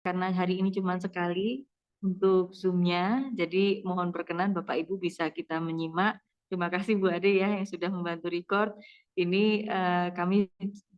karena hari ini cuma sekali untuk Zoom-nya, jadi mohon perkenan Bapak Ibu bisa kita menyimak. Terima kasih Bu Ade ya yang sudah membantu record. Ini kami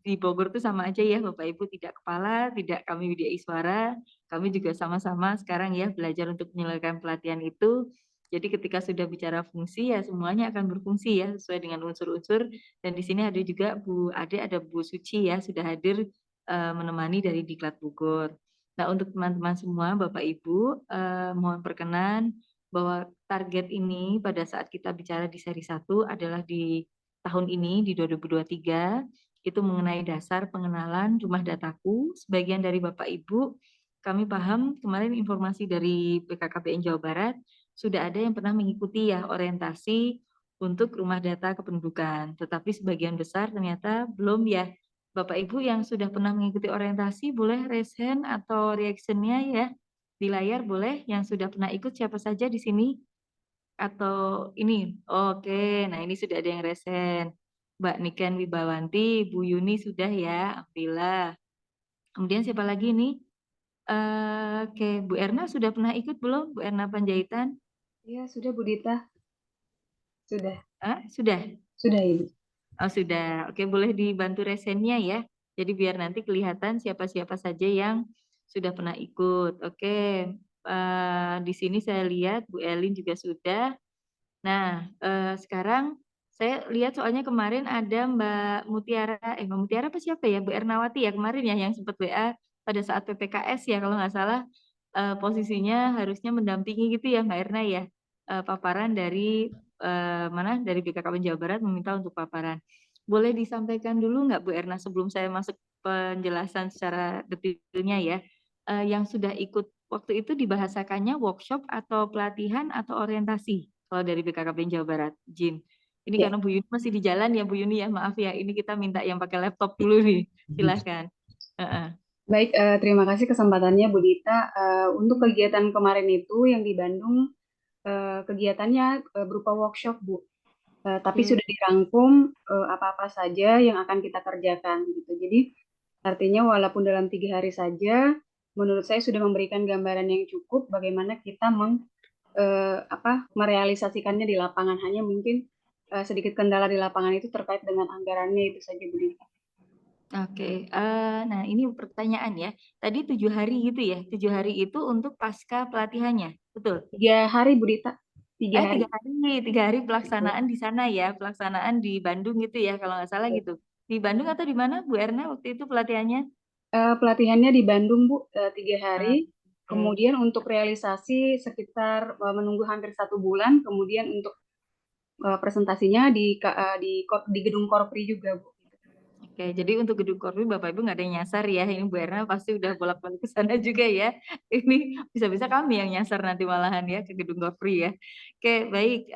di Bogor tuh sama aja ya Bapak Ibu, tidak kepala, tidak kami widya suara, kami juga sama-sama sekarang ya belajar untuk menyelesaikan pelatihan itu. Jadi ketika sudah bicara fungsi ya semuanya akan berfungsi ya sesuai dengan unsur-unsur. Dan di sini ada juga Bu Ade, ada Bu Suci ya sudah hadir menemani dari Diklat Bogor. Nah, untuk teman-teman semua, Bapak Ibu, mohon perkenan bahwa target ini pada saat kita bicara di seri 1 adalah di tahun ini, di 2023, itu mengenai dasar pengenalan rumah dataku. Sebagian dari Bapak Ibu, kami paham kemarin informasi dari BKKBN Jawa Barat, sudah ada yang pernah mengikuti ya orientasi untuk rumah data kependudukan. Tetapi sebagian besar ternyata belum ya. Bapak Ibu yang sudah pernah mengikuti orientasi boleh raise hand atau reaction-nya ya di layar boleh yang sudah pernah ikut siapa saja di sini atau ini oke nah ini sudah ada yang raise hand Mbak Niken Wibawanti, Bu Yuni sudah ya alhamdulillah. Kemudian siapa lagi nih? Oke Bu Erna sudah pernah ikut belum Bu Erna Panjaitan? Iya, sudah Bu Dita. Sudah. Sudah. Sudah Ibu. Oh sudah, oke boleh dibantu resennya ya. Jadi biar nanti kelihatan siapa-siapa saja yang sudah pernah ikut. Oke, di sini saya lihat Bu Elin juga sudah. Nah, sekarang saya lihat soalnya kemarin ada Mbak Mutiara, Mbak Mutiara apa siapa ya? Bu Ernawati ya kemarin ya yang sempat WA pada saat PPKS ya kalau nggak salah posisinya harusnya mendampingi gitu ya Mbak Erna ya. Paparan dari mana dari BKKBN Jawa Barat meminta untuk paparan. Boleh disampaikan dulu nggak Bu Erna sebelum saya masuk penjelasan secara detailnya ya. Yang sudah ikut waktu itu dibahasakannya workshop atau pelatihan atau orientasi kalau dari BKKBN Jawa Barat, Jin. Ini Ya, karena Bu Yuni masih di jalan ya Bu Yuni ya, maaf ya. Ini kita minta yang pakai laptop dulu nih. Silahkan. Heeh. baik. Terima kasih kesempatannya Bu Dita. Untuk kegiatan kemarin itu yang di Bandung, kegiatannya berupa workshop Bu. Tapi Oke. sudah dirangkum apa-apa saja yang akan kita kerjakan gitu. Jadi artinya walaupun dalam 3 hari saja, menurut saya sudah memberikan gambaran yang cukup bagaimana kita merealisasikannya di lapangan. Hanya mungkin sedikit kendala di lapangan itu terkait dengan anggarannya itu saja Bu Dita. Oke, nah ini pertanyaan ya. Tadi 7 hari gitu ya? 7 hari itu untuk pasca pelatihannya, betul? 3 hari Bu Dita, 3 hari. 3 hari, 3 hari pelaksanaan di sana ya, pelaksanaan di Bandung gitu ya, kalau nggak salah gitu. Di Bandung atau di mana Bu Erna waktu itu pelatihannya? Pelatihannya di Bandung Bu, 3 hari. Oke. Kemudian untuk realisasi sekitar menunggu hampir 1 bulan. Kemudian untuk presentasinya di gedung Korpri juga Bu. Oke, jadi untuk gedung Korwi Bapak Ibu nggak ada yang nyasar ya. Ini Bu Erna pasti udah bolak-balik ke sana juga ya. Ini bisa-bisa kami yang nyasar nanti malahan ya ke gedung Korwi ya. Oke, baik.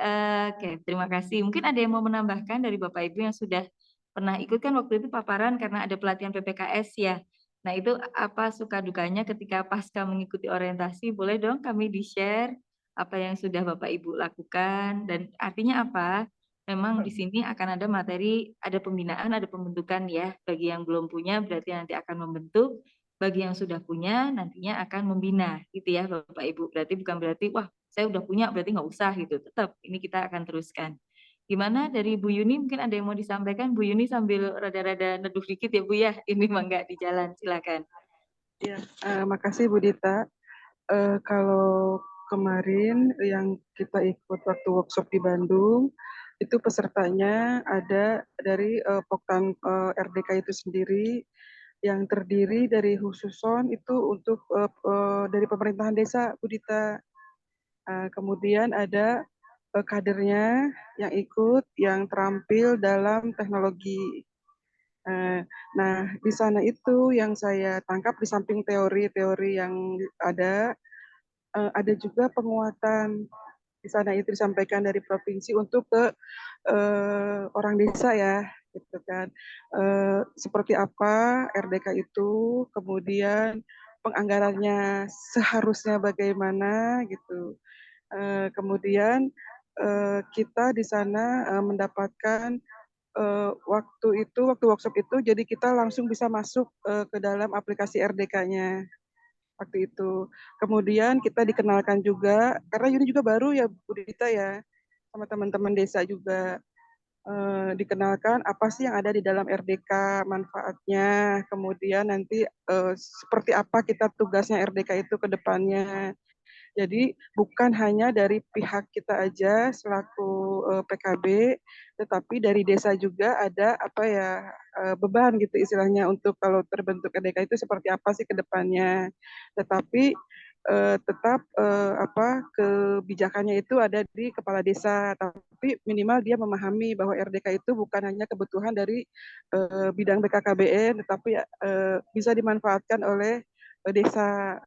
Oke, terima kasih. Mungkin ada yang mau menambahkan dari Bapak Ibu yang sudah pernah ikut kan waktu itu paparan karena ada pelatihan PPKS ya. Nah, itu apa suka dukanya ketika pasca mengikuti orientasi? Boleh dong kami di-share apa yang sudah Bapak Ibu lakukan dan artinya apa? Memang di sini akan ada materi, ada pembinaan, ada pembentukan ya. Bagi yang belum punya berarti nanti akan membentuk, bagi yang sudah punya nantinya akan membina gitu ya Bapak Ibu. Berarti bukan berarti wah saya udah punya berarti nggak usah gitu. Tetap ini kita akan teruskan. Gimana dari Bu Yuni mungkin ada yang mau disampaikan? Bu Yuni sambil rada-rada neduh dikit ya Bu ya. Ini mangga di jalan silakan. Ya, makasih Bu Dita. Kalau kemarin yang kita ikut waktu workshop di Bandung, itu pesertanya ada dari Poktan RDK itu sendiri, yang terdiri dari khususon itu untuk dari pemerintahan desa, Bu Dita. Kemudian ada kadernya yang ikut, yang terampil dalam teknologi. Eh, Nah, di sana itu yang saya tangkap di samping teori-teori yang ada juga penguatan di sana itu disampaikan dari provinsi untuk ke orang desa ya, gitu kan. Seperti apa RDK itu, kemudian penganggarannya seharusnya bagaimana gitu. Kemudian kita di sana mendapatkan waktu workshop itu, jadi kita langsung bisa masuk ke dalam aplikasi RDK-nya. waktu itu. Kemudian kita dikenalkan juga, karena Yuni juga baru ya Bu Dita ya, sama teman-teman desa juga. Dikenalkan apa sih yang ada di dalam RDK, manfaatnya, kemudian nanti seperti apa kita tugasnya RDK itu ke depannya. Jadi bukan hanya dari pihak kita aja selaku PKB, tetapi dari desa juga ada apa ya beban gitu istilahnya untuk kalau terbentuk RDK itu seperti apa sih ke depannya. Tetapi tetap apa kebijakannya itu ada di kepala desa, tapi minimal dia memahami bahwa RDK itu bukan hanya kebutuhan dari bidang BKKBN, tetapi bisa dimanfaatkan oleh desa.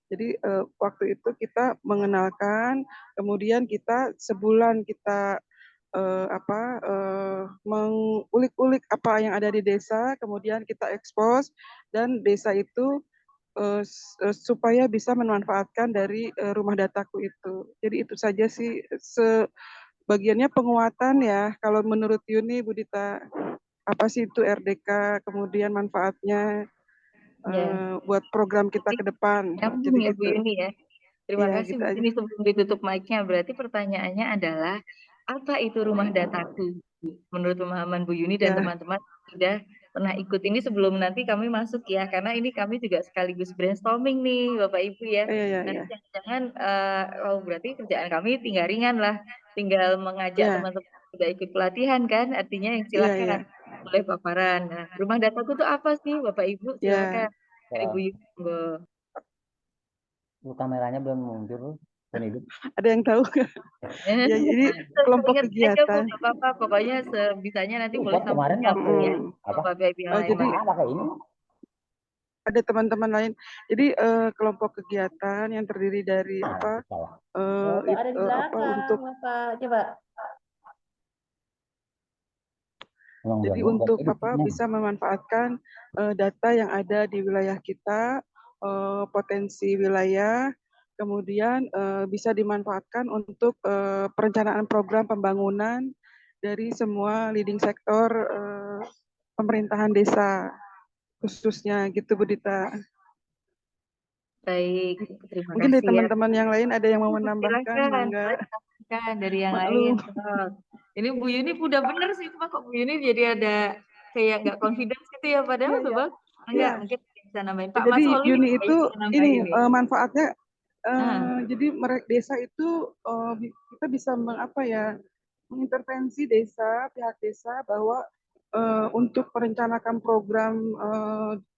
Jadi waktu itu kita mengenalkan, kemudian kita sebulan kita mengulik-ulik apa yang ada di desa, kemudian kita ekspos dan desa itu supaya bisa memanfaatkan dari rumah dataku itu. Jadi itu saja sih sebagiannya penguatan ya. Kalau menurut Yuni, Budita, apa sih itu RDK, kemudian manfaatnya Ya, buat program kita jadi ke depan. nyambung Jadi ya Bu gitu. Yuni ya. Terima Iya, kasih gitu Bu aja. Yuni, sebelum ditutup mic-nya. Berarti pertanyaannya adalah, apa itu rumah dataku? Menurut pemahaman Bu Yuni dan Ya, teman-teman sudah pernah ikut ini sebelum nanti kami masuk ya, karena ini kami juga sekaligus brainstorming nih Bapak Ibu ya. iya, iya, Nanti iya. jangan-jangan, oh berarti kerjaan kami tinggal ringan lah, tinggal mengajak Iya, teman-teman sudah ikut pelatihan kan, artinya yang iya, silahkan iya. nanti boleh paparan. Nah, rumah dataku itu apa sih Bapak Ibu? Ya, Silakan dari Bu Yuni. Kameranya belum muncul, belum hidup. ada yang tahu nggak? Ya, ini kelompok Seingat aja Bu, kegiatan. nggak apa-apa. Pokoknya sebisanya nanti boleh Kok kemarin sampaikan waktu ya. apa? Bapak Ibu yang lain Jadi Pakai pakai ini. ada teman-teman lain. Jadi kelompok kegiatan yang terdiri dari apa? Ada di Apa belakang, untuk Bapak. Coba. jadi untuk apa bisa memanfaatkan data yang ada di wilayah kita, potensi wilayah, kemudian bisa dimanfaatkan untuk perencanaan program pembangunan dari semua leading sektor pemerintahan desa khususnya gitu Bu Dita. Baik, terima Mungkin dari kasih ya. teman-teman yang lain ada yang mau menambahkan, Silakan, mangga. boleh sampaikan dari yang lain. Maklum. Oh, ini Bu Yuni udah bener sih, cuma kok Bu Yuni jadi ada kayak nggak confidence gitu ya, padahal Iya, tuh iya. Bang. Iya. Enggak, mungkin bisa nambahin. Pak Jadi Mas Holi Yuni kayaknya itu bisa ini nambahin nih. manfaatnya Ah, jadi desa itu kita bisa apa ya mengintervensi desa pihak desa bahwa untuk merencanakan program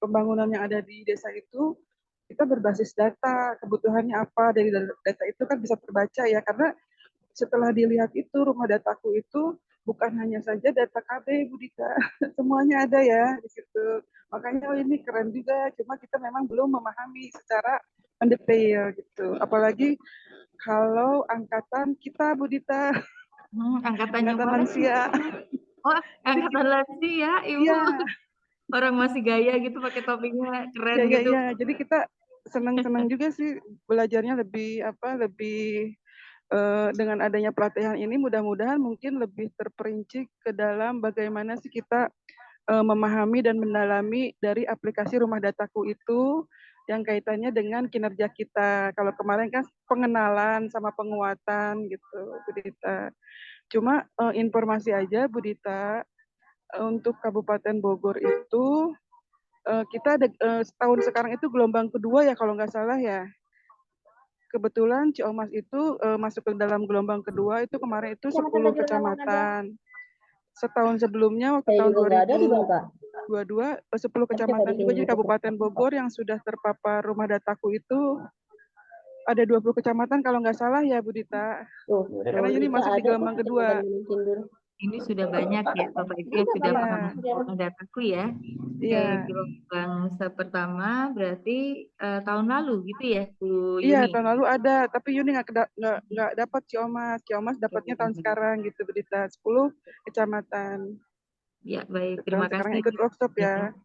pembangunan yang ada di desa itu kita berbasis data kebutuhannya apa dari data itu kan bisa terbaca ya karena setelah dilihat itu rumah dataku itu bukan hanya saja data KB Bu Dika, semuanya ada ya di situ. Makanya ini keren juga, cuma kita memang belum memahami secara mendetail gitu. Apalagi kalau angkatan kita Bu Dita, angkatannya angkatan mana sih? lansia. Oh, Jadi angkatan lansia, Ibu. iya, Orang masih gaya gitu pakai topinya keren iya, iya, gitu. iya. Jadi kita senang-senang juga sih belajarnya lebih apa lebih dengan adanya pelatihan ini mudah-mudahan mungkin lebih terperinci ke dalam bagaimana sih kita memahami dan mendalami dari aplikasi rumah dataku itu yang kaitannya dengan kinerja kita. Kalau kemarin kan pengenalan sama penguatan gitu, Bu Dita. Cuma informasi aja Bu Dita, untuk Kabupaten Bogor itu kita ada setahun sekarang itu gelombang kedua ya kalau nggak salah ya. Kebetulan Ciomas itu masuk ke dalam gelombang kedua itu kemarin itu 10 kecamatan. Setahun sebelumnya waktu tahun 2022 10 kecamatan juga jadi Kabupaten Bogor yang sudah terpapar rumah dataku itu ada 20 kecamatan kalau nggak salah ya Bu Dita. Karena ini masuk di gelombang kedua. Ini sudah banyak ya Bapak Ibu yang sudah Iya, pernah masuk rumah dataku ya. Oke, iya. gelombang pertama berarti tahun lalu gitu ya Bu Iya, Yuni. tahun lalu ada, tapi Yuni nggak dapat Ciomas. Ciomas dapatnya tahun sekarang gitu, Berita 10 kecamatan. Ya baik, Kebetulan terima sekarang kasih. ikut workshop ya.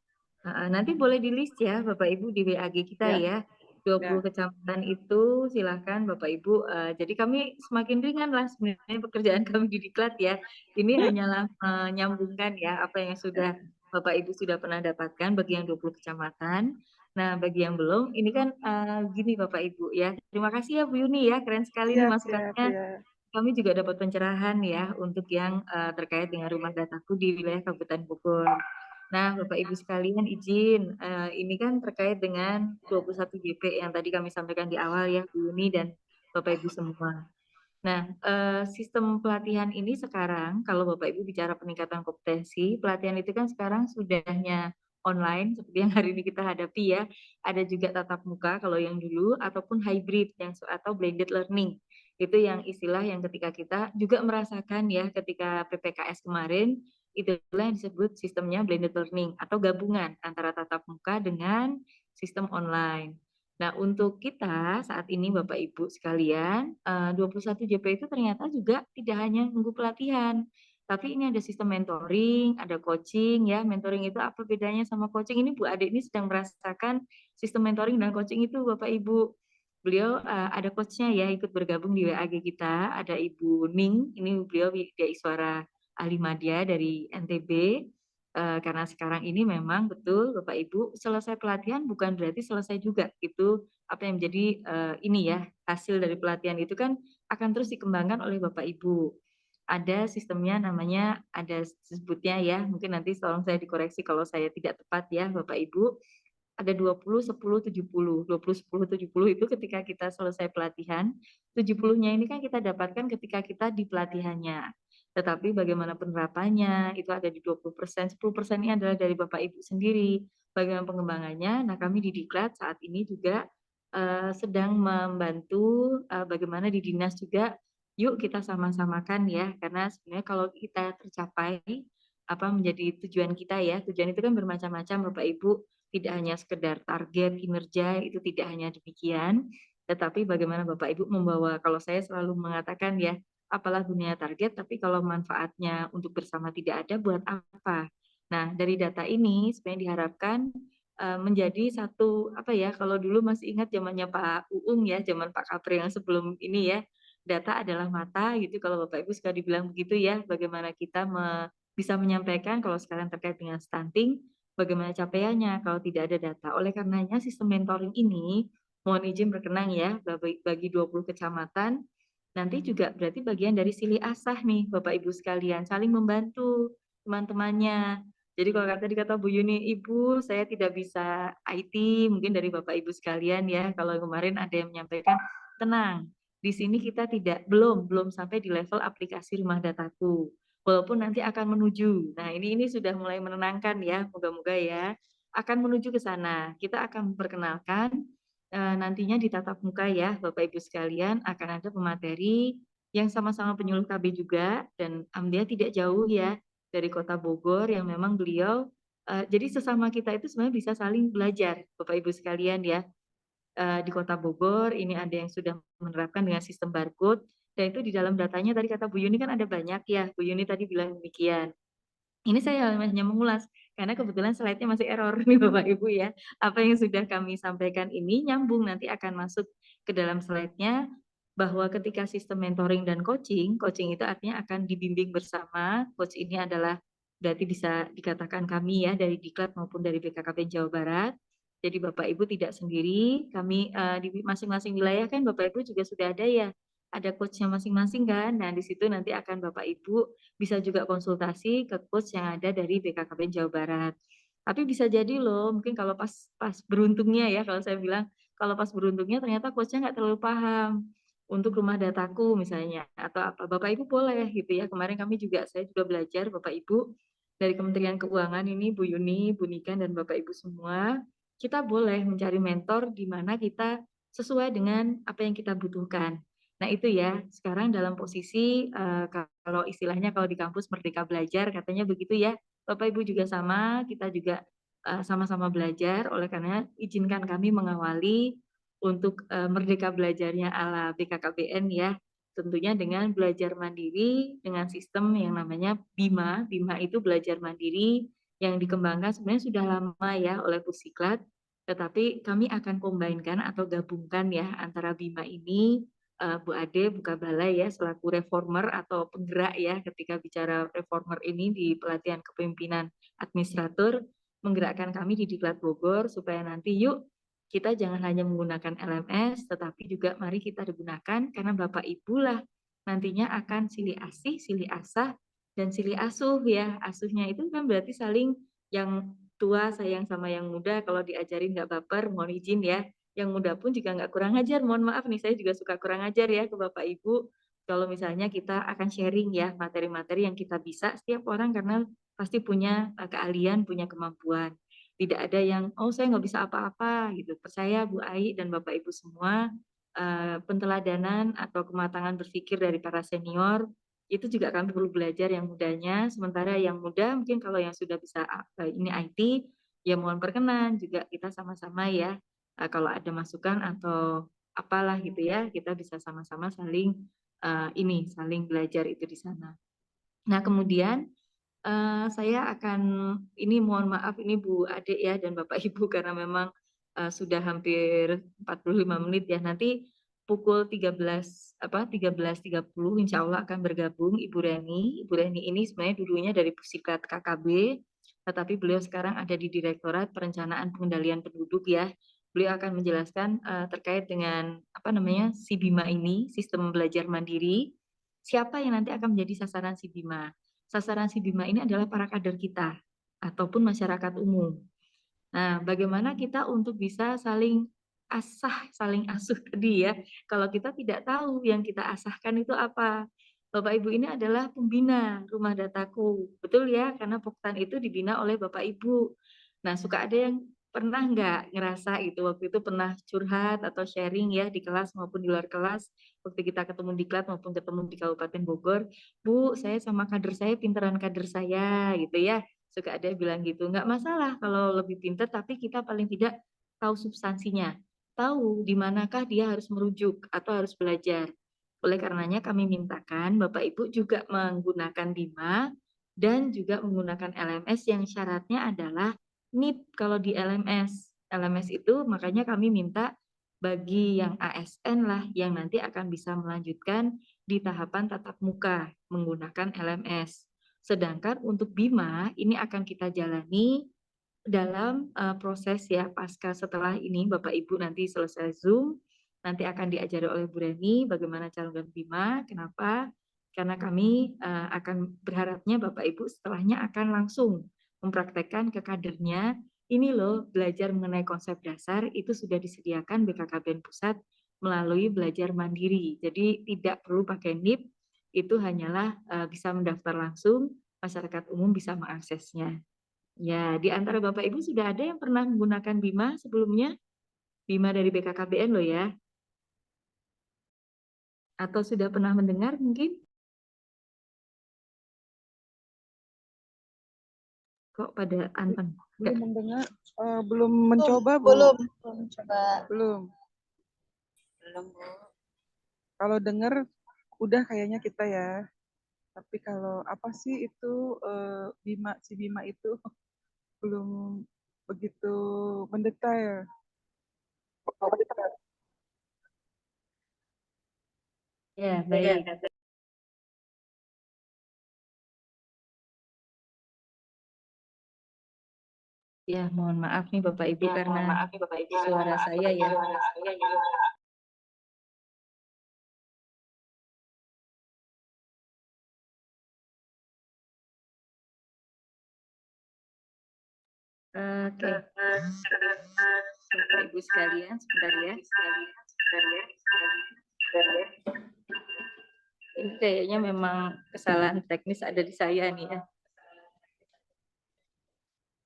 Nanti boleh di list ya Bapak Ibu di WAG kita Ya, ya. 20 ya. kecamatan itu silahkan Bapak Ibu. Jadi kami semakin ringan lah sebenarnya pekerjaan kami di Diklat ya. Ini hanyalah menyambungkan ya apa yang sudah Bapak Ibu sudah pernah dapatkan bagi yang 20 kecamatan. Nah, bagi yang belum, ini kan gini Bapak Ibu ya. Terima kasih ya Bu Yuni ya, keren sekali nih Siap, siap, masukannya. ya. Kami juga dapat pencerahan ya untuk yang terkait dengan rumah dataku di wilayah Kabupaten Bogor. Nah, Bapak Ibu sekalian izin, ini kan terkait dengan 21 JP yang tadi kami sampaikan di awal ya, Bu Yuni dan Bapak Ibu semua. Nah, sistem pelatihan ini sekarang kalau Bapak Ibu bicara peningkatan kompetensi, pelatihan itu kan sekarang sudahnya online seperti yang hari ini kita hadapi ya. Ada juga tatap muka kalau yang dulu ataupun hybrid yang atau blended learning. Itu yang istilah yang ketika kita juga merasakan ya ketika PPKS kemarin, itulah yang disebut sistemnya blended learning atau gabungan antara tatap muka dengan sistem online. Nah, untuk kita saat ini Bapak Ibu sekalian, 21 JP itu ternyata juga tidak hanya nunggu pelatihan, tapi ini ada sistem mentoring, ada coaching ya. Mentoring itu apa bedanya sama coaching? Ini Bu Ade ini sedang merasakan sistem mentoring dan coaching itu Bapak Ibu. Beliau ada coachnya ya ikut bergabung di WAG kita, ada Ibu Ning, ini beliau Widya Iswara Ahli Madya dari NTB. Karena sekarang ini memang betul Bapak Ibu selesai pelatihan bukan berarti selesai juga itu apa yang menjadi ini ya hasil dari pelatihan itu kan akan terus dikembangkan oleh Bapak Ibu. Ada sistemnya namanya ada sebutnya ya mungkin nanti tolong saya dikoreksi kalau saya tidak tepat ya Bapak Ibu. Ada 20, 10, 70. 20, 10, 70 itu ketika kita selesai pelatihan, 70-nya ini kan kita dapatkan ketika kita di pelatihannya. Tetapi bagaimana penerapannya, itu ada di 20%, 10% ini adalah dari Bapak Ibu sendiri. Bagaimana pengembangannya, nah kami di Diklat saat ini juga sedang membantu bagaimana di dinas juga, yuk kita sama-samakan ya, karena sebenarnya kalau kita tercapai, apa menjadi tujuan kita ya, tujuan itu kan bermacam-macam Bapak Ibu, tidak hanya sekedar target kinerja, itu tidak hanya demikian, tetapi bagaimana Bapak Ibu membawa kalau saya selalu mengatakan ya, apalah gunanya target, tapi kalau manfaatnya untuk bersama tidak ada, buat apa? Nah, dari data ini sebenarnya diharapkan menjadi satu apa ya, kalau dulu masih ingat zamannya Pak Uung ya, zaman Pak Kapri yang sebelum ini ya, data adalah mata gitu kalau Bapak Ibu suka dibilang begitu ya, bagaimana kita bisa menyampaikan kalau sekarang terkait dengan stunting, bagaimana capaiannya kalau tidak ada data. Oleh karenanya sistem mentoring ini, mohon izin berkenan ya, bagi 20 kecamatan, nanti juga berarti bagian dari silih asah nih Bapak Ibu sekalian, saling membantu teman-temannya. Jadi kalau tadi kata Bu Yuni, Ibu saya tidak bisa IT, mungkin dari Bapak Ibu sekalian ya, kalau kemarin ada yang menyampaikan, tenang, di sini kita belum sampai di level aplikasi rumah dataku. Walaupun nanti akan menuju. Nah, ini sudah mulai menenangkan ya, moga-moga ya, akan menuju ke sana. Kita akan memperkenalkan nantinya di tatap muka ya, Bapak Ibu sekalian, akan ada pemateri yang sama-sama penyuluh KB juga dan alhamdulillah tidak jauh ya dari Kota Bogor yang memang beliau jadi sesama kita itu sebenarnya bisa saling belajar, Bapak Ibu sekalian ya. Di Kota Bogor ini ada yang sudah menerapkan dengan sistem barcode dan itu di dalam datanya tadi kata Bu Yuni kan ada banyak ya, Bu Yuni tadi bilang demikian. Ini saya hanya mengulas, karena kebetulan slide-nya masih error nih Bapak Ibu ya. Apa yang sudah kami sampaikan ini nyambung nanti akan masuk ke dalam slide-nya, bahwa ketika sistem mentoring dan coaching, coaching itu artinya akan dibimbing bersama, coach ini adalah berarti bisa dikatakan kami ya dari Diklat maupun dari BKKBN Jawa Barat. Jadi Bapak Ibu tidak sendiri, kami di masing-masing wilayah kan Bapak Ibu juga sudah ada ya, ada coach-nya masing-masing kan. Nah, di situ nanti akan Bapak Ibu bisa juga konsultasi ke coach yang ada dari BKKBN Jawa Barat. Tapi bisa jadi loh, mungkin kalau pas pas beruntungnya ya, kalau saya bilang, kalau pas beruntungnya ternyata coach-nya nggak terlalu paham untuk rumah dataku misalnya, atau apa, Bapak Ibu boleh gitu ya. Kemarin saya juga belajar Bapak Ibu dari Kementerian Keuangan ini, Bu Yuni, Bu Nikan, dan Bapak Ibu semua, kita boleh mencari mentor di mana kita sesuai dengan apa yang kita butuhkan. Nah itu ya, sekarang dalam posisi kalau istilahnya kalau di kampus Merdeka Belajar katanya begitu ya, Bapak Ibu juga sama, kita juga sama-sama belajar, oleh karena izinkan kami mengawali untuk Merdeka Belajarnya ala BKKBN ya, tentunya dengan belajar mandiri dengan sistem yang namanya BIMA. BIMA itu belajar mandiri yang dikembangkan sebenarnya sudah lama ya oleh Pusiklat, tetapi kami akan combine-kan atau gabungkan ya antara BIMA ini Bu Ade buka balai ya selaku reformer atau penggerak ya ketika bicara reformer ini di pelatihan kepemimpinan administrator. menggerakkan kami di Diklat Bogor supaya nanti yuk kita jangan hanya menggunakan LMS, tetapi juga mari kita digunakan karena Bapak Ibu lah nantinya akan silih asih, silih asah, dan silih asuh ya. Asuhnya itu kan berarti saling yang tua sayang sama yang muda, kalau diajarin nggak baper, mohon izin ya. Yang muda pun juga nggak kurang ajar, mohon maaf nih, saya juga suka kurang ajar ya ke Bapak Ibu. Kalau misalnya kita akan sharing ya materi-materi yang kita bisa, setiap orang karena pasti punya keahlian, punya kemampuan. Tidak ada yang, oh saya nggak bisa apa-apa gitu. Percaya Bu Ai dan Bapak Ibu semua, penteladanan atau kematangan berpikir dari para senior, itu juga kami perlu belajar yang mudanya, sementara yang muda mungkin kalau yang sudah bisa ini IT, ya mohon perkenan juga kita sama-sama ya, kalau ada masukan atau apalah gitu ya, kita bisa sama-sama saling saling belajar itu di sana. Nah kemudian saya akan ini mohon maaf ini Bu Ade ya dan Bapak Ibu karena memang sudah hampir 45 menit ya. Nanti pukul 13.30 insya Allah akan bergabung Ibu Reni. Ibu Reni ini sebenarnya dulunya dari Pusiklat KKB, tetapi beliau sekarang ada di Direktorat Perencanaan Pengendalian Penduduk ya. Beliau akan menjelaskan terkait dengan apa namanya si Bima ini, sistem belajar mandiri. Siapa yang nanti akan menjadi sasaran si Bima? Sasaran si Bima ini adalah para kader kita ataupun masyarakat umum. Nah, bagaimana kita untuk bisa saling asah, saling asuh tadi ya. Kalau kita tidak tahu yang kita asahkan itu apa. Bapak Ibu ini adalah pembina rumah dataku. Betul ya, karena Poktan itu dibina oleh Bapak Ibu. Nah, suka ada yang pernah nggak ngerasa itu waktu itu pernah curhat atau sharing ya di kelas maupun di luar kelas waktu kita ketemu di Klat maupun ketemu di Kabupaten Bogor, Bu, saya sama kader saya pinteran kader saya gitu ya. Suka ada yang bilang gitu, nggak masalah kalau lebih pintar, tapi kita paling tidak tahu substansinya, tahu di manakah dia harus merujuk atau harus belajar. Oleh karenanya kami mintakan Bapak Ibu juga menggunakan Bima dan juga menggunakan LMS yang syaratnya adalah NIP kalau di LMS. LMS itu makanya kami minta bagi yang ASN lah yang nanti akan bisa melanjutkan di tahapan tatap muka menggunakan LMS. Sedangkan untuk Bima ini akan kita jalani dalam proses ya pasca setelah ini Bapak Ibu nanti selesai Zoom, nanti akan diajari oleh Bu Reni bagaimana cara menggunakan Bima. Kenapa? Karena kami akan berharapnya Bapak Ibu setelahnya akan langsung mempraktekkan ke kadernya. Ini loh belajar mengenai konsep dasar itu sudah disediakan BKKBN Pusat melalui belajar mandiri. Jadi tidak perlu pakai NIP, itu hanyalah bisa mendaftar langsung, masyarakat umum bisa mengaksesnya. Ya, di antara Bapak Ibu sudah ada yang pernah menggunakan Bima sebelumnya? Bima dari BKKBN loh ya. Atau sudah pernah mendengar mungkin? Kok pada anteng? Belum mendengar, belum mencoba Bu. Belum coba. Belum. Belum, Bu. Kalau dengar udah kayaknya kita ya. Tapi kalau apa sih itu Bima, si Bima itu belum begitu mendetail. Ya, baik. Ya, mohon maaf nih Bapak Ibu karena suara saya ya. Oke. Bapak Ibu sekalian, sebentar ya. Ini kayaknya memang kesalahan teknis ada di saya nih ya.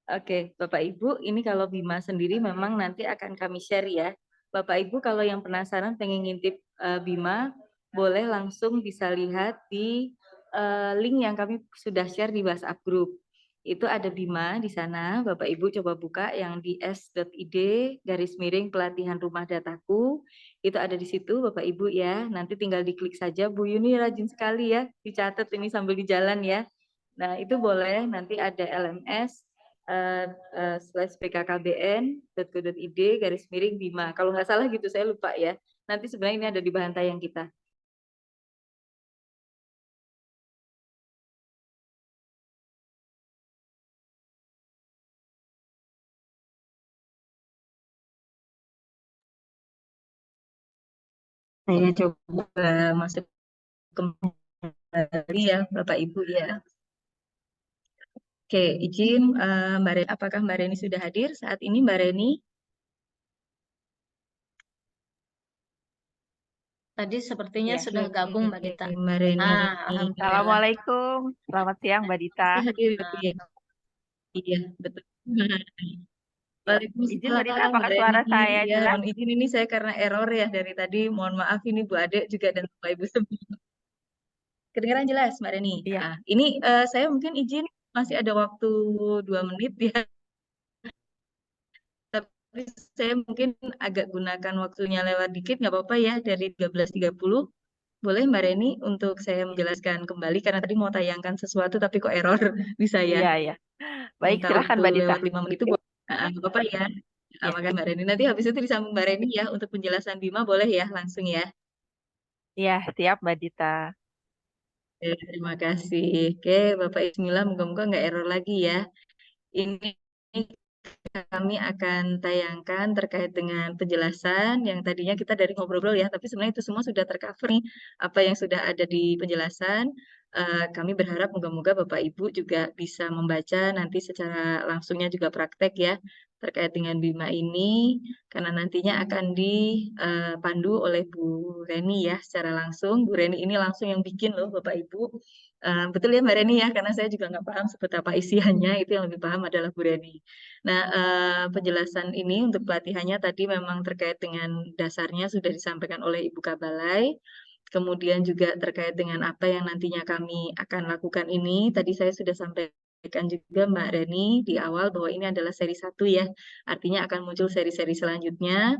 Oke, Bapak Ibu, ini kalau Bima sendiri memang nanti akan kami share ya. Bapak Ibu kalau yang penasaran pengen ngintip Bima, boleh langsung bisa lihat di link yang kami sudah share di WhatsApp group. Itu ada Bima di sana, Bapak Ibu coba buka yang di s.id/pelatihan rumah dataku. Itu ada di situ Bapak Ibu ya. Nanti tinggal diklik saja. Bu Yuni rajin sekali ya, dicatat ini sambil di jalan ya. Nah, itu boleh nanti ada LMS /bkkbn.go.id/Bima. Kalau nggak salah gitu, saya lupa ya. Nanti sebenarnya ini ada di bahan tayang kita. Saya coba masuk kembali ya Bapak Ibu ya. Oke, izin Mbak Reni, apakah Mbak Reni sudah hadir saat ini Mbak Reni? Tadi sepertinya Iya. sudah gabung Mbak Dita. Mbak Reni. Alhamdulillah. Assalamualaikum. Selamat siang Mbak Dita. Saya hadir. Iya, betul. Izin Mbak Dita, Waalaikumsalam, apakah Mbak suara Reni. saya Ya, jelas? mohon izin ini saya karena error ya dari tadi. Mohon maaf ini Bu Ade juga dan Bapak Ibu semua. Kedengaran jelas Mbak Reni? Iya. Nah, ini saya mungkin izin masih ada waktu 2 menit ya. Tapi saya mungkin agak gunakan waktunya lewat dikit, nggak apa-apa ya, dari 13.30. Boleh Mbak Reni untuk saya menjelaskan kembali karena tadi mau tayangkan sesuatu tapi kok error di saya. Iya, iya. Baik, Minta silakan waktu Mbak Dita. lewat 5 menit itu nggak apa-apa ya. Iya. Makasih Mbak Reni. Nanti habis itu disambung Mbak Reni ya untuk penjelasan Bima boleh ya langsung ya. Iya, siap Mbak Dita. Terima kasih. Oke, Bapak Bismillah, moga-moga nggak error lagi ya. Ini kami akan tayangkan terkait dengan penjelasan yang tadinya kita dari ngobrol-ngobrol ya, tapi sebenarnya itu semua sudah tercover nih, apa yang sudah ada di penjelasan. Kami berharap moga-moga Bapak Ibu juga bisa membaca nanti secara langsungnya juga praktek ya, terkait dengan Bima ini, karena nantinya akan dipandu oleh Bu Reni ya, secara langsung. Bu Reni ini langsung yang bikin loh Bapak Ibu. Betul ya Mbak Reni ya, karena saya juga nggak paham seperti apa isiannya, itu yang lebih paham adalah Bu Reni. Nah, penjelasan ini untuk pelatihannya tadi memang terkait dengan dasarnya sudah disampaikan oleh Ibu Kabalai. Kemudian juga terkait dengan apa yang nantinya kami akan lakukan ini. Tadi saya sudah sampaikan juga Mbak Reni di awal bahwa ini adalah seri 1 ya. Artinya akan muncul seri-seri selanjutnya.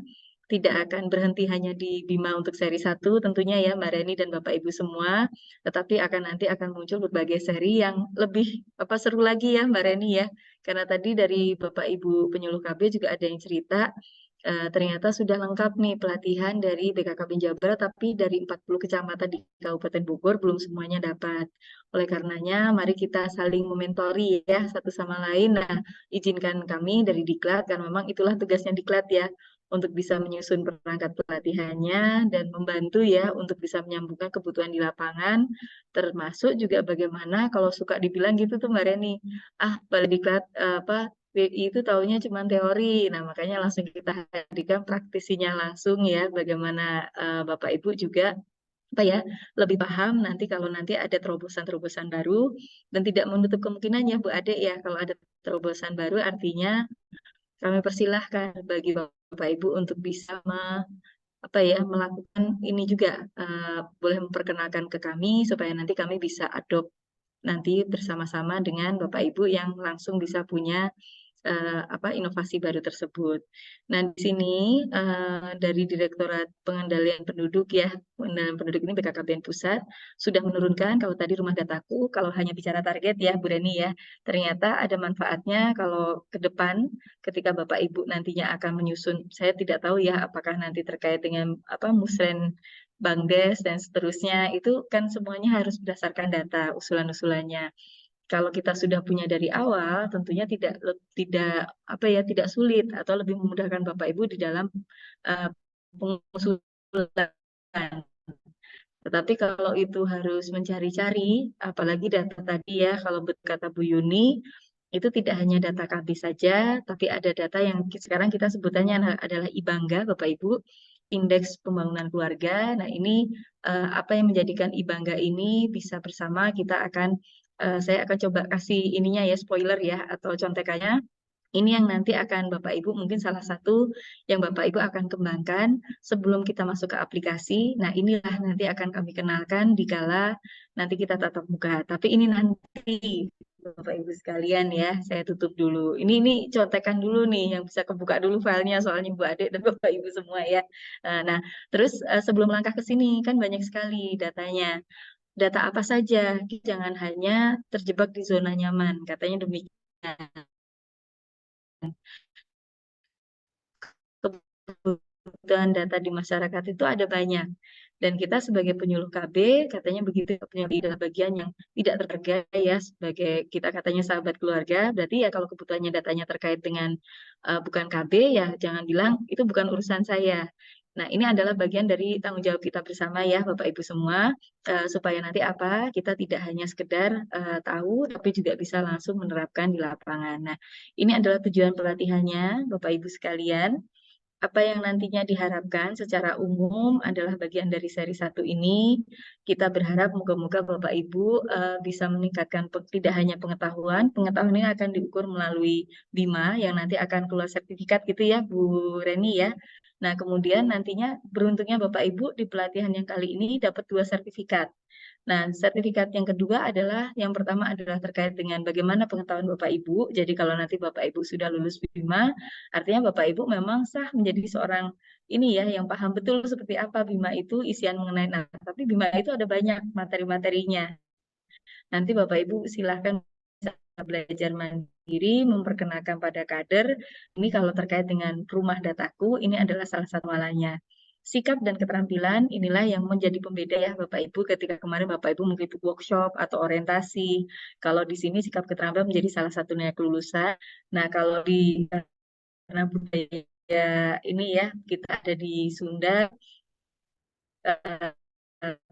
Tidak akan berhenti hanya di Bima untuk seri 1 tentunya ya Mbak Reni dan Bapak Ibu semua. Tetapi nanti akan muncul berbagai seri yang lebih seru lagi ya Mbak Reni ya. Karena tadi dari Bapak Ibu penyuluh KB juga ada yang cerita, ternyata sudah lengkap nih pelatihan dari BKKBN Jabar, tapi dari 40 kecamatan di Kabupaten Bogor belum semuanya dapat. Oleh karenanya, mari kita saling mementori ya satu sama lain. Nah, izinkan kami dari Diklat, karena memang itulah tugasnya Diklat ya, untuk bisa menyusun perangkat pelatihannya dan membantu ya untuk bisa menyambungkan kebutuhan di lapangan, termasuk juga bagaimana kalau suka dibilang gitu tuh Mbak Reni, balik Diklat BI itu taunya cuma teori. Nah, makanya langsung kita hadirkan praktisinya langsung ya, bagaimana Bapak Ibu juga lebih paham nanti kalau nanti ada terobosan-terobosan baru, dan tidak menutup kemungkinan ya Bu Ade ya, kalau ada terobosan baru artinya kami persilahkan bagi Bapak Ibu untuk bisa melakukan ini juga, boleh memperkenalkan ke kami supaya nanti kami bisa adopt nanti bersama-sama dengan Bapak Ibu yang langsung bisa punya inovasi baru tersebut. Nah, di sini dari Direktorat Pengendalian Penduduk ya, pengendalian penduduk ini BKKBN Pusat sudah menurunkan, kalau tadi rumah dataku, kalau hanya bicara target ya Bu Reni ya, ternyata ada manfaatnya kalau ke depan ketika Bapak Ibu nantinya akan menyusun, saya tidak tahu ya apakah nanti terkait dengan Musren Bangdes dan seterusnya, itu kan semuanya harus berdasarkan data usulan-usulannya. Kalau kita sudah punya dari awal, tentunya tidak sulit atau lebih memudahkan Bapak Ibu di dalam pengusulan. Tetapi kalau itu harus mencari-cari, apalagi data tadi ya, kalau kata Bu Yuni, itu tidak hanya data KB saja, tapi ada data yang sekarang kita sebutannya adalah IBangga, Bapak Ibu, Indeks Pembangunan Keluarga. Nah, ini apa yang menjadikan IBangga ini bisa bersama, saya akan coba kasih ininya ya, spoiler ya, atau contekannya. Ini yang nanti akan Bapak Ibu, mungkin salah satu yang Bapak Ibu akan kembangkan sebelum kita masuk ke aplikasi. Nah, inilah nanti akan kami kenalkan dikala nanti kita tatap muka. Tapi ini nanti Bapak Ibu sekalian ya, saya tutup dulu. Ini contekan dulu nih, yang bisa kebuka dulu filenya soalnya Bu Ade dan Bapak Ibu semua ya. Nah, terus sebelum langkah ke sini kan banyak sekali datanya. Data apa saja? Jangan hanya terjebak di zona nyaman, katanya demikian. Kebutuhan data di masyarakat itu ada banyak. Dan kita sebagai penyuluh KB, katanya begitu, penyuluh adalah bagian yang tidak terhargai ya, sebagai kita katanya sahabat keluarga, berarti ya kalau kebutuhannya datanya terkait dengan bukan KB, ya jangan bilang itu bukan urusan saya. Nah, ini adalah bagian dari tanggung jawab kita bersama ya, Bapak Ibu semua, supaya nanti kita tidak hanya sekedar tahu, tapi juga bisa langsung menerapkan di lapangan. Nah, ini adalah tujuan pelatihannya, Bapak Ibu sekalian. Apa yang nantinya diharapkan secara umum adalah bagian dari seri 1 ini. Kita berharap moga-moga Bapak Ibu bisa meningkatkan tidak hanya pengetahuan ini akan diukur melalui BIMA yang nanti akan keluar sertifikat gitu ya Bu Reni ya. Nah, kemudian nantinya beruntungnya Bapak Ibu di pelatihan yang kali ini dapat 2 sertifikat. Nah, sertifikat yang kedua adalah, yang pertama adalah terkait dengan bagaimana pengetahuan Bapak Ibu. Jadi kalau nanti Bapak Ibu sudah lulus BIMA, artinya Bapak Ibu memang sah menjadi seorang ini ya, yang paham betul seperti apa BIMA itu, isian mengenai, nah, tapi BIMA itu ada banyak materi-materinya. Nanti Bapak Ibu silahkan bisa belajar mandiri, memperkenalkan pada kader. Ini kalau terkait dengan rumah dataku, ini adalah salah satu halanya. Sikap dan keterampilan inilah yang menjadi pembeda ya Bapak Ibu ketika kemarin Bapak Ibu mengikuti workshop atau orientasi. Kalau di sini sikap keterampilan menjadi salah satunya kelulusan. Nah, kalau di karena budaya ini ya, kita ada di Sunda,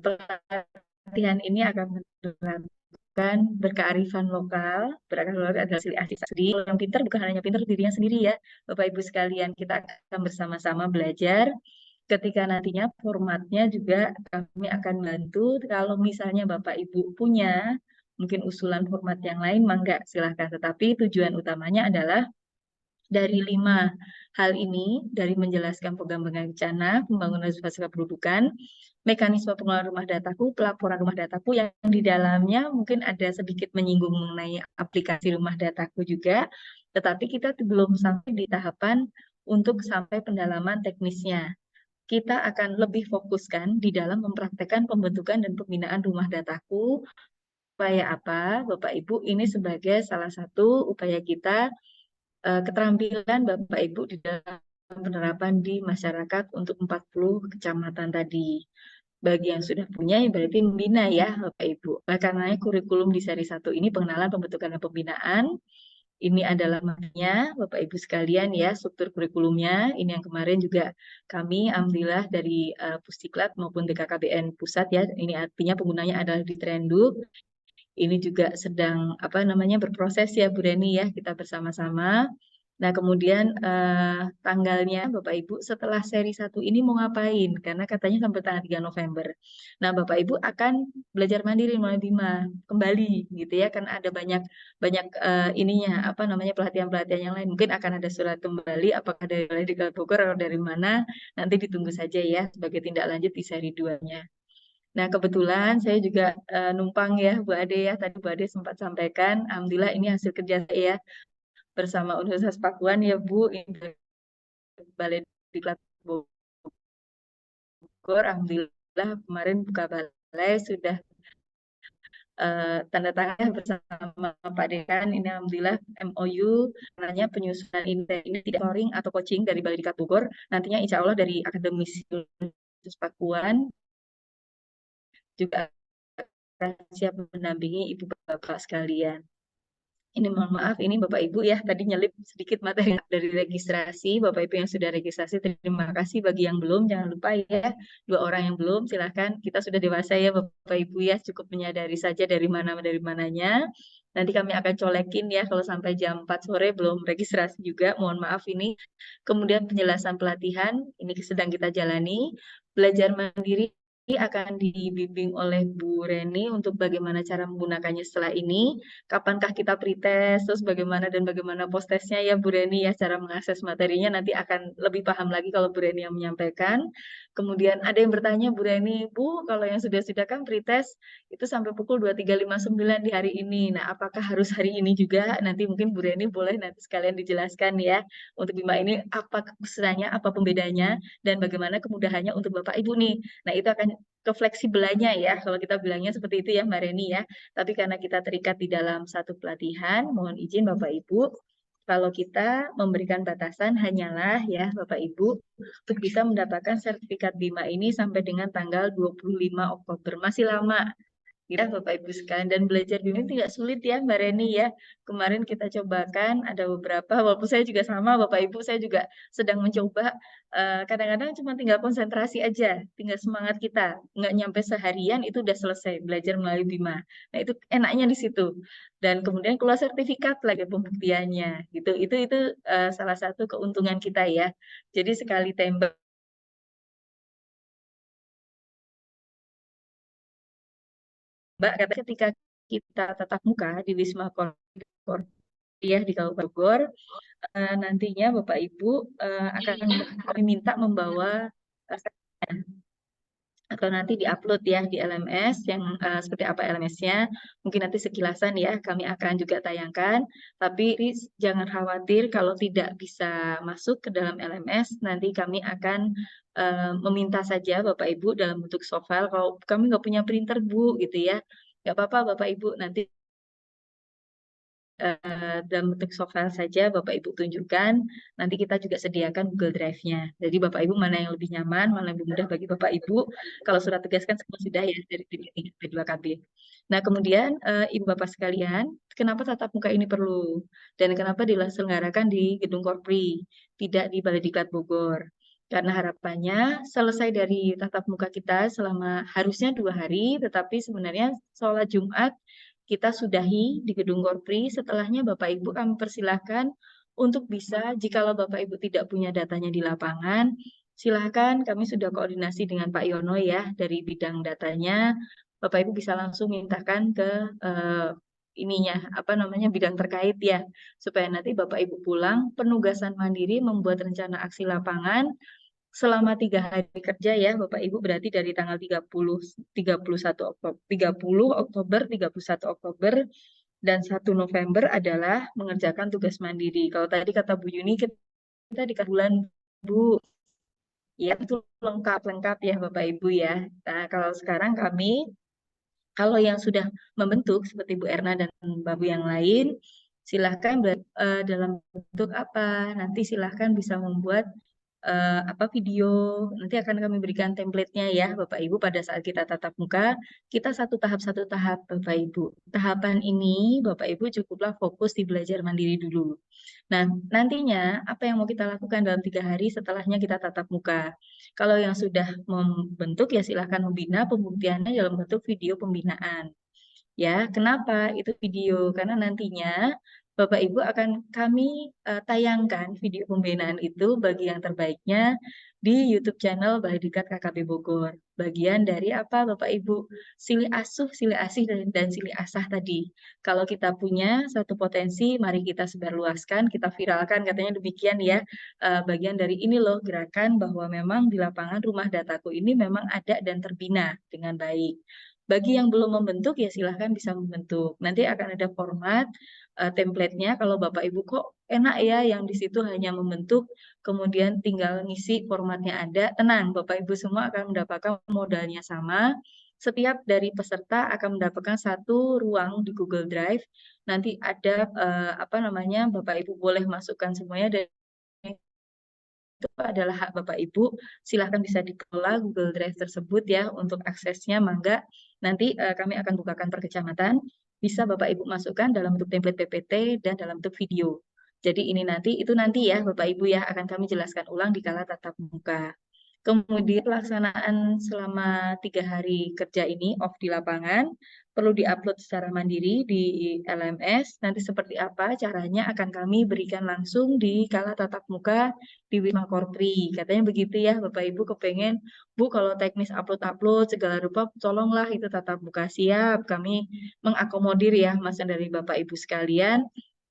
pelatihan ini akan menerapkan berkearifan lokal adalah ciri asli. Yang pintar bukan hanya pintar dirinya sendiri ya, Bapak Ibu sekalian, kita akan bersama-sama belajar. Ketika nantinya formatnya juga kami akan bantu. Kalau misalnya Bapak Ibu punya mungkin usulan format yang lain, mangga silahkan. Tetapi tujuan utamanya adalah dari 5 hal ini, dari menjelaskan program bencana, pembangunan infrastruktur kependudukan, mekanisme pengelolaan rumah dataku, pelaporan rumah dataku yang di dalamnya mungkin ada sedikit menyinggung mengenai aplikasi rumah dataku juga, tetapi kita belum sampai di tahapan untuk sampai pendalaman teknisnya. Kita akan lebih fokuskan di dalam mempraktekkan pembentukan dan pembinaan rumah dataku. Supaya apa, Bapak Ibu? Ini sebagai salah satu upaya kita keterampilan Bapak Ibu di dalam penerapan di masyarakat untuk 40 kecamatan tadi. Bagi yang sudah punya, ya berarti membina ya Bapak Ibu. Karena kurikulum di seri 1 ini pengenalan, pembentukan, dan pembinaan. Ini adalah makanya Bapak Ibu sekalian ya, struktur kurikulumnya. Ini yang kemarin juga kami alhamdulillah dari Pusdiklat maupun BKKBN Pusat ya. Ini artinya penggunanya adalah di Trenduk. Ini juga sedang berproses ya Bu Reni ya, kita bersama-sama. Nah, kemudian tanggalnya Bapak Ibu setelah seri 1 ini mau ngapain? Karena katanya sampai tanggal 3 November. Nah, Bapak Ibu akan belajar mandiri melalui BIMA kembali gitu ya, kan ada banyak pelatihan-pelatihan yang lain. Mungkin akan ada surat kembali apakah dari Diklat Bogor atau dari mana, nanti ditunggu saja ya sebagai tindak lanjut di seri 2-nya. Nah, kebetulan saya juga numpang ya Bu Ade ya, tadi Bu Ade sempat sampaikan, alhamdulillah ini hasil kerja saya bersama Universitas Pakuan ya Bu, Balai Diklat Bogor, alhamdulillah kemarin buka balai sudah tanda tangan bersama Pak Dekan, ini alhamdulillah MOU, karena penyusunan ini tidak mentoring atau coaching dari Balai Diklat Bogor, nantinya insya Allah dari akademisi Universitas Pakuan juga akan siap mendampingi Ibu Bapak sekalian. Ini mohon maaf, ini Bapak Ibu ya, tadi nyelip sedikit materi dari registrasi. Bapak Ibu yang sudah registrasi, terima kasih. Bagi yang belum, jangan lupa ya, 2 orang yang belum, silahkan. Kita sudah dewasa ya Bapak Ibu ya, cukup menyadari saja dari mananya. Nanti kami akan colekin ya, kalau sampai jam 4 sore belum registrasi juga, mohon maaf ini. Kemudian penjelasan pelatihan, ini sedang kita jalani. Belajar mandiri akan dibimbing oleh Bu Reni untuk bagaimana cara menggunakannya setelah ini, kapankah kita pretest, terus bagaimana post-testnya ya Bu Reni ya, cara mengakses materinya nanti akan lebih paham lagi kalau Bu Reni yang menyampaikan. Kemudian ada yang bertanya Bu Reni, Bu kalau yang sudah kan pretest itu sampai pukul 23.59 di hari ini, nah apakah harus hari ini juga? Nanti mungkin Bu Reni boleh nanti sekalian dijelaskan ya, untuk BIMA ini apa khususnya, apa pembedanya, dan bagaimana kemudahannya untuk Bapak Ibu nih. Nah itu akan kefleksibelannya ya, kalau kita bilangnya seperti itu ya Mbak Reni ya. Tapi karena kita terikat di dalam satu pelatihan, mohon izin Bapak Ibu, kalau kita memberikan batasan hanyalah ya Bapak Ibu, untuk bisa mendapatkan sertifikat BIMA ini sampai dengan tanggal 25 Oktober. Masih lama. ya Bapak Ibu sekalian. Dan belajar bimbing tidak sulit ya Mbak Reni ya. Kemarin kita cobakan ada beberapa, walaupun saya juga sama Bapak Ibu, saya juga sedang mencoba. Kadang-kadang cuma tinggal konsentrasi aja, tinggal semangat kita. Nggak nyampe seharian itu udah selesai belajar melalui Bima. Nah itu enaknya di situ. Dan kemudian keluar sertifikat lagi pembuktiannya gitu. Itu salah satu keuntungan kita ya. Jadi sekali tembak Mbak, kata ketika kita tatap muka di Wisma Kuliah di Kabupaten Bogor, nantinya Bapak Ibu akan kami minta membawa atau nanti diupload ya di LMS yang seperti apa LMS-nya. Mungkin nanti sekilasan ya kami akan juga tayangkan. Tapi jangan khawatir kalau tidak bisa masuk ke dalam LMS, nanti kami akan meminta saja Bapak Ibu dalam bentuk soft file. Kalau kami nggak punya printer Bu gitu ya, nggak apa-apa Bapak Ibu nanti dalam bentuk soft file saja Bapak Ibu tunjukkan, nanti kita juga sediakan Google Drive-nya. Jadi Bapak Ibu mana yang lebih nyaman, mana yang lebih mudah bagi Bapak Ibu. Kalau surat tugas kan semua sudah ya dari P2KB. Nah kemudian Ibu Bapak sekalian, kenapa tatap muka ini perlu? Dan kenapa diselenggarakan di Gedung Korpri, tidak di Balai Diklat Bogor? Karena harapannya selesai dari tatap muka kita selama harusnya 2 hari, tetapi sebenarnya sholat Jumat kita sudahi di Gedung Korpri. Setelahnya Bapak Ibu kami persilahkan untuk bisa, jikalau Bapak Ibu tidak punya datanya di lapangan, silahkan kami sudah koordinasi dengan Pak Yono ya dari bidang datanya. Bapak Ibu bisa langsung mintakan ke bidang terkait ya, supaya nanti Bapak Ibu pulang penugasan mandiri membuat rencana aksi lapangan selama 3 hari kerja ya Bapak Ibu, berarti dari tanggal 30 Oktober, 31 Oktober, dan 1 November adalah mengerjakan tugas mandiri. Kalau tadi kata Bu Yuni, kita di bulan Bu, ya itu lengkap ya Bapak Ibu ya. Nah kalau sekarang kalau yang sudah membentuk seperti Bu Erna dan Babu yang lain, silahkan dalam bentuk apa? Nanti silahkan bisa membuat video. Nanti akan kami berikan template-nya ya Bapak Ibu pada saat kita tatap muka. Kita satu tahap Bapak Ibu. Tahapan ini Bapak Ibu cukuplah fokus di belajar mandiri dulu. Nah, nantinya apa yang mau kita lakukan dalam 3 hari setelahnya kita tatap muka. Kalau yang sudah membentuk ya silahkan membina, pembuktiannya dalam bentuk video pembinaan. Ya, kenapa itu video? Karena nantinya Bapak Ibu akan kami tayangkan video pembinaan itu bagi yang terbaiknya di YouTube channel Balai Diklat KKP Bogor. Bagian dari apa Bapak Ibu? Silih asuh, silih asih, dan silih asah tadi. Kalau kita punya satu potensi, mari kita sebarluaskan, kita viralkan, katanya demikian ya. Bagian dari ini loh gerakan bahwa memang di lapangan rumah dataku ini memang ada dan terbina dengan baik. Bagi yang belum membentuk ya silahkan bisa membentuk. Nanti akan ada format template-nya. Kalau Bapak Ibu kok enak ya yang di situ hanya membentuk, kemudian tinggal ngisi formatnya ada. Tenang, Bapak Ibu semua akan mendapatkan modalnya sama. Setiap dari peserta akan mendapatkan satu ruang di Google Drive. Nanti ada Bapak Ibu boleh masukkan semuanya dan itu adalah hak Bapak Ibu. Silahkan bisa dikelola Google Drive tersebut ya untuk aksesnya, mangga. Nanti kami akan bukakan per kecamatan. Bisa Bapak Ibu masukkan dalam bentuk template PPT dan dalam bentuk video. Jadi itu nanti ya Bapak Ibu ya akan kami jelaskan ulang di kala tatap muka. Kemudian pelaksanaan selama 3 hari kerja ini off di lapangan perlu diupload secara mandiri di LMS. Nanti seperti apa caranya akan kami berikan langsung di kala tatap muka di Wisma Korpri. Katanya begitu ya Bapak Ibu kepengen, Bu kalau teknis upload segala rupa tolonglah itu tatap muka. Siap, kami mengakomodir ya masa dari Bapak Ibu sekalian.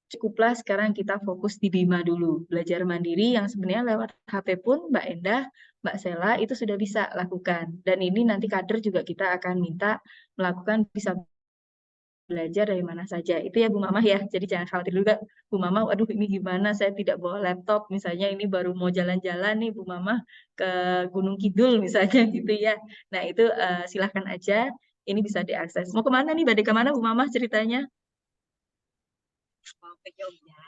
Cukuplah sekarang kita fokus di Bima dulu. Belajar mandiri yang sebenarnya lewat HP pun Mbak Endah, Mbak Sela itu sudah bisa lakukan. Dan ini nanti kader juga kita akan minta melakukan bisa belajar dari mana saja. Itu ya Bu Mama ya. Jadi jangan khawatir juga Bu Mama, waduh ini gimana saya tidak bawa laptop. Misalnya ini baru mau jalan-jalan nih Bu Mama ke Gunung Kidul misalnya gitu ya. Nah itu silahkan aja. Ini bisa diakses. Mau kemana nih? Badai kemana Bu Mama ceritanya? Mau ke Jogja.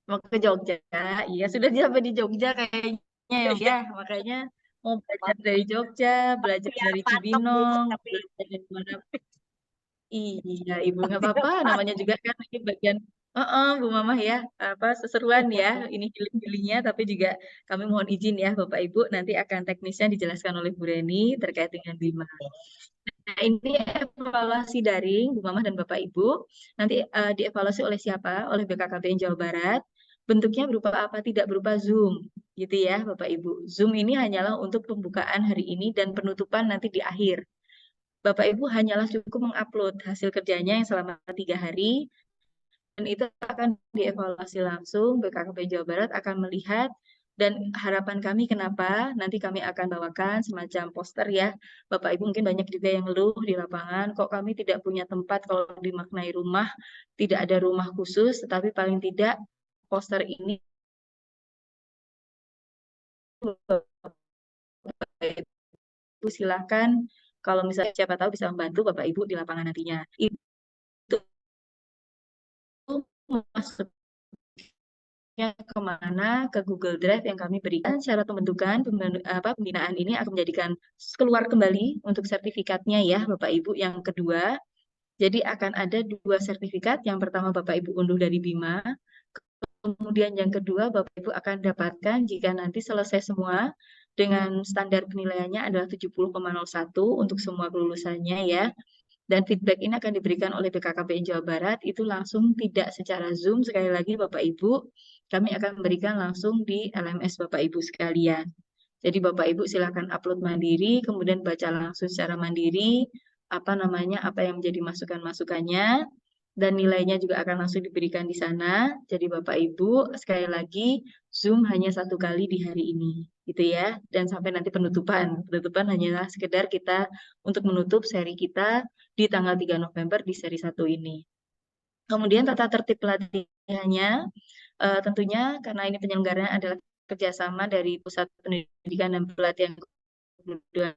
Mau ke Jogja. Iya, sudah sampai di Jogja kayaknya ya. Makanya mau belajar dari Jogja, belajar dari Cibinong, belajar dari mana. Iya, Ibu nggak apa-apa. Namanya juga kan ini bagian, Bu Mamah ya, apa seseruan ya. Ini healing-healingnya, tapi juga kami mohon izin ya, Bapak Ibu, nanti akan teknisnya dijelaskan oleh Bu Reni terkait dengan Bima. Nah, ini evaluasi daring, Bu Mamah dan Bapak Ibu. Nanti dievaluasi oleh siapa? Oleh BKKBN Jawa Barat. Bentuknya berupa apa? Tidak berupa Zoom, gitu ya, Bapak Ibu. Zoom ini hanyalah untuk pembukaan hari ini dan penutupan nanti di akhir. Bapak Ibu hanyalah cukup mengupload hasil kerjanya yang selama 3 hari, dan itu akan dievaluasi langsung. BKKBN Jawa Barat akan melihat, dan harapan kami kenapa nanti kami akan bawakan semacam poster ya. Bapak Ibu mungkin banyak juga yang ngeluh di lapangan, kok kami tidak punya tempat kalau dimaknai rumah, tidak ada rumah khusus, tetapi paling tidak poster ini Ibu silakan, kalau misalnya siapa tahu bisa membantu Bapak Ibu di lapangan nantinya. Itu masuk kemana, ke Google Drive yang kami berikan. Syarat pembentukan pembinaan ini akan menjadikan keluar kembali untuk sertifikatnya ya Bapak Ibu. Yang kedua, jadi akan ada 2 sertifikat. Yang pertama Bapak Ibu unduh dari Bima, kemudian yang kedua Bapak Ibu akan dapatkan jika nanti selesai semua dengan standar penilaiannya adalah 70,01 untuk semua kelulusannya ya. Dan feedback ini akan diberikan oleh BKKBN Jawa Barat, itu langsung tidak secara Zoom. Sekali lagi Bapak Ibu, kami akan memberikan langsung di LMS Bapak Ibu sekalian. Jadi Bapak Ibu silakan upload mandiri, kemudian baca langsung secara mandiri, apa yang menjadi masukan-masukannya, dan nilainya juga akan langsung diberikan di sana. Jadi Bapak Ibu, sekali lagi, Zoom hanya 1 kali di hari ini, gitu ya. Dan sampai nanti penutupan. Penutupan hanyalah sekedar kita untuk menutup seri kita di tanggal 3 November di seri 1 ini. Kemudian tata tertib pelatihannya, tentunya karena ini penyelenggaraan adalah kerjasama dari Pusat Pendidikan dan Pelatihan Kebudayaan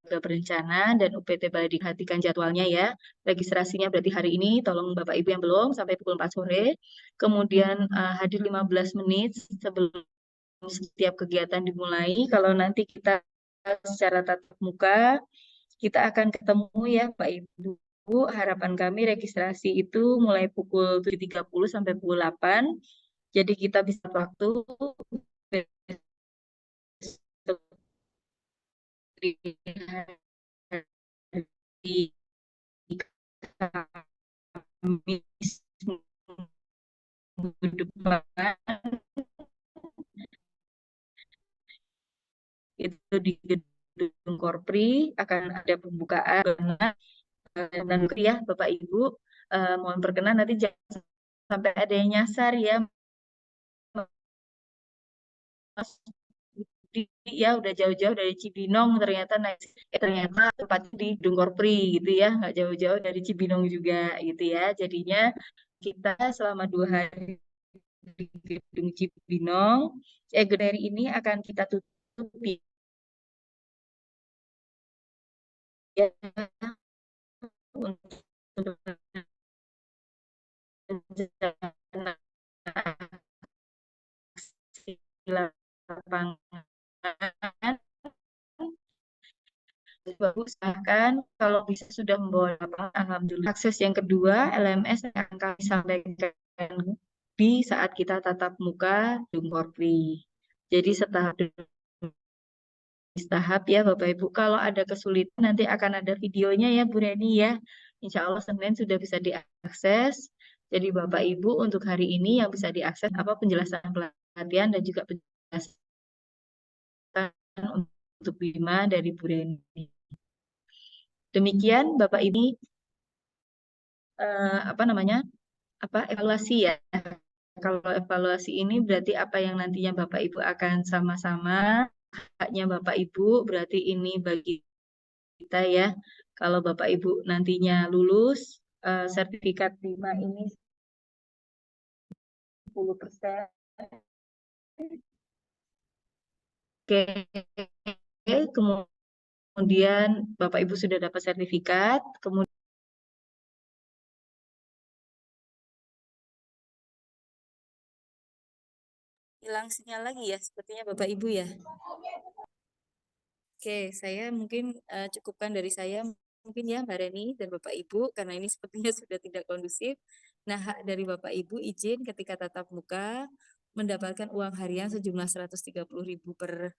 Berencana dan UPT Balai diperhatikan jadwalnya ya. Registrasinya berarti hari ini, tolong Bapak Ibu yang belum sampai pukul 4 sore. Kemudian hadir 15 menit sebelum setiap kegiatan dimulai. Kalau nanti kita secara tatap muka, kita akan ketemu ya Pak Ibu. Harapan kami registrasi itu mulai pukul 7.30 sampai pukul 8. Jadi kita bisa waktu di Kamis minggu depan itu di Gedung Korpri akan ada pembukaan dan ya Bapak Ibu, mohon berkenan nanti jangan sampai ada yang nyasar ya Mas Budi, ya udah jauh-jauh dari Cibinong ternyata ternyata tempatnya di Gedung Korpri gitu ya, nggak jauh-jauh dari Cibinong juga gitu ya. Jadinya kita selama 2 hari di Gedung Cibinong, gedung hari ini akan kita tutupi ya untuk rencana aksi lapangan. Bagus bahkan kalau bisa sudah membawa lapangan, alhamdulillah. Akses yang kedua, LMS yang akan kami sampaikan di saat kita tatap muka Gedung Korpri. Jadi setahap demi tahap ya Bapak Ibu. Kalau ada kesulitan nanti akan ada videonya ya Bu Reni ya. Insya Allah Senin sudah bisa diakses. Jadi Bapak Ibu untuk hari ini yang bisa diakses apa penjelasan pelatihan dan juga penjelasan untuk Bima dari Bu Reni. Demikian Bapak Ibu evaluasi ya. Kalau evaluasi ini berarti apa yang nantinya Bapak Ibu akan sama-sama, haknya Bapak Ibu berarti ini bagi kita ya. Kalau Bapak Ibu nantinya lulus, sertifikat Bima ini 10%. Oke, kemudian Bapak Ibu sudah dapat sertifikat, kemudian hilang sinyal lagi ya, sepertinya Bapak Ibu ya. Oke, saya mungkin cukupkan dari saya mungkin ya Mbak Reni dan Bapak Ibu karena ini sepertinya sudah tidak kondusif. Nah, hak dari Bapak Ibu izin ketika tatap muka mendapatkan uang harian sejumlah 130.000 per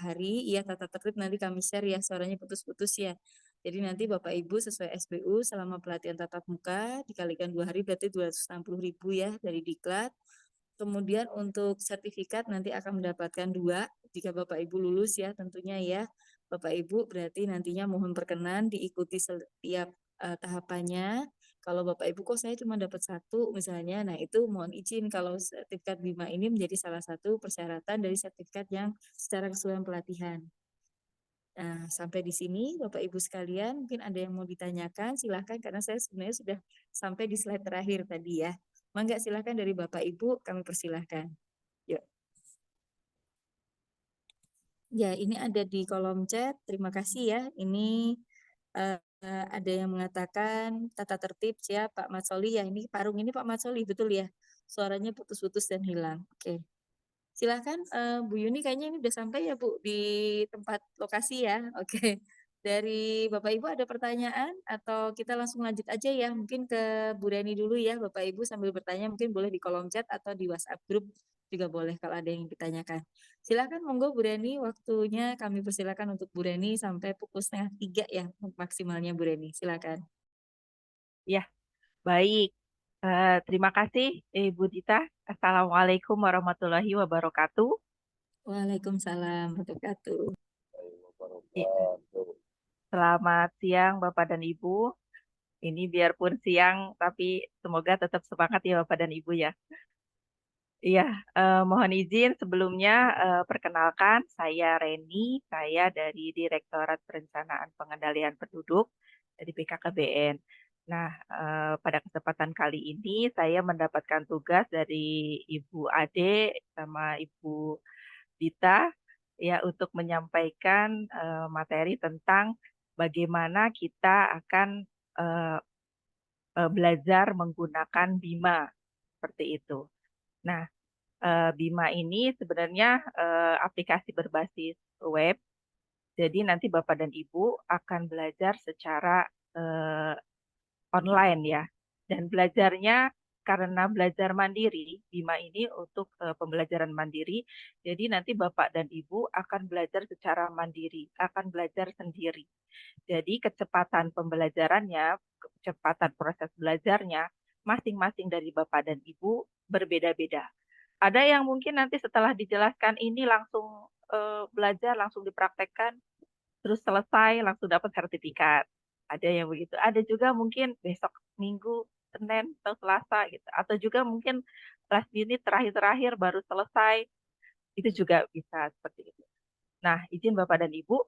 hari. Iya, tata tertib nanti kami share ya, suaranya putus-putus ya. Jadi nanti Bapak Ibu sesuai SBU selama pelatihan tatap muka dikalikan 2 hari berarti 260.000 ya dari Diklat. Kemudian untuk sertifikat nanti akan mendapatkan 2 jika Bapak Ibu lulus ya tentunya ya. Bapak Ibu berarti nantinya mohon perkenan diikuti setiap tahapannya. Kalau Bapak Ibu kok saya cuma dapat 1 misalnya, nah itu mohon izin kalau sertifikat BIMA ini menjadi salah satu persyaratan dari sertifikat yang secara keseluruhan pelatihan. Nah, sampai di sini Bapak Ibu sekalian, mungkin ada yang mau ditanyakan, silahkan karena saya sebenarnya sudah sampai di slide terakhir tadi ya. Mangga silahkan dari Bapak Ibu, kami persilahkan. Yuk. Ya, ini ada di kolom chat. Terima kasih ya. Ini ada yang mengatakan tata tertib siap Pak Matsoli ya. Ini Parung ini Pak Matsoli betul ya. Suaranya putus-putus dan hilang. Oke. Silahkan Bu Yuni kayaknya ini udah sampai ya Bu di tempat lokasi ya. Oke. Dari Bapak Ibu ada pertanyaan atau kita langsung lanjut aja ya. Mungkin ke Bu Reni dulu ya Bapak Ibu sambil bertanya mungkin boleh di kolom chat atau di WhatsApp grup juga boleh kalau ada yang ditanyakan. Silakan monggo Bu Reni, waktunya kami persilakan untuk Bu Reni sampai pukul 2:30 ya maksimalnya Bu Reni. Silakan. Ya, baik. Terima kasih, Ibu Dita. Assalamualaikum warahmatullahi wabarakatuh. Waalaikumsalam warahmatullahi wabarakatuh. Ya, selamat siang, Bapak dan Ibu. Ini biarpun siang, tapi semoga tetap semangat ya, Bapak dan Ibu ya. Iya, mohon izin sebelumnya perkenalkan saya Reni, saya dari Direktorat Perencanaan Pengendalian Penduduk dari BKKBN. Nah, pada kesempatan kali ini saya mendapatkan tugas dari Ibu Ade sama Ibu Dita ya untuk menyampaikan materi tentang bagaimana kita akan eh, belajar menggunakan BIMA seperti itu. Nah, BIMA ini sebenarnya aplikasi berbasis web. Jadi nanti Bapak dan Ibu akan belajar secara online ya. Dan belajarnya karena belajar mandiri, BIMA ini untuk pembelajaran mandiri. Jadi nanti Bapak dan Ibu akan belajar secara mandiri, akan belajar sendiri. Jadi kecepatan pembelajarannya, kecepatan proses belajarnya masing-masing dari Bapak dan Ibu berbeda-beda. Ada yang mungkin nanti setelah dijelaskan ini langsung belajar, langsung dipraktekkan, terus selesai, langsung dapat sertifikat. Ada yang begitu. Ada juga mungkin besok Minggu, Senin, atau Selasa gitu. Atau juga mungkin last minute terakhir-terakhir baru selesai. Itu juga bisa seperti itu. Nah, izin Bapak dan Ibu,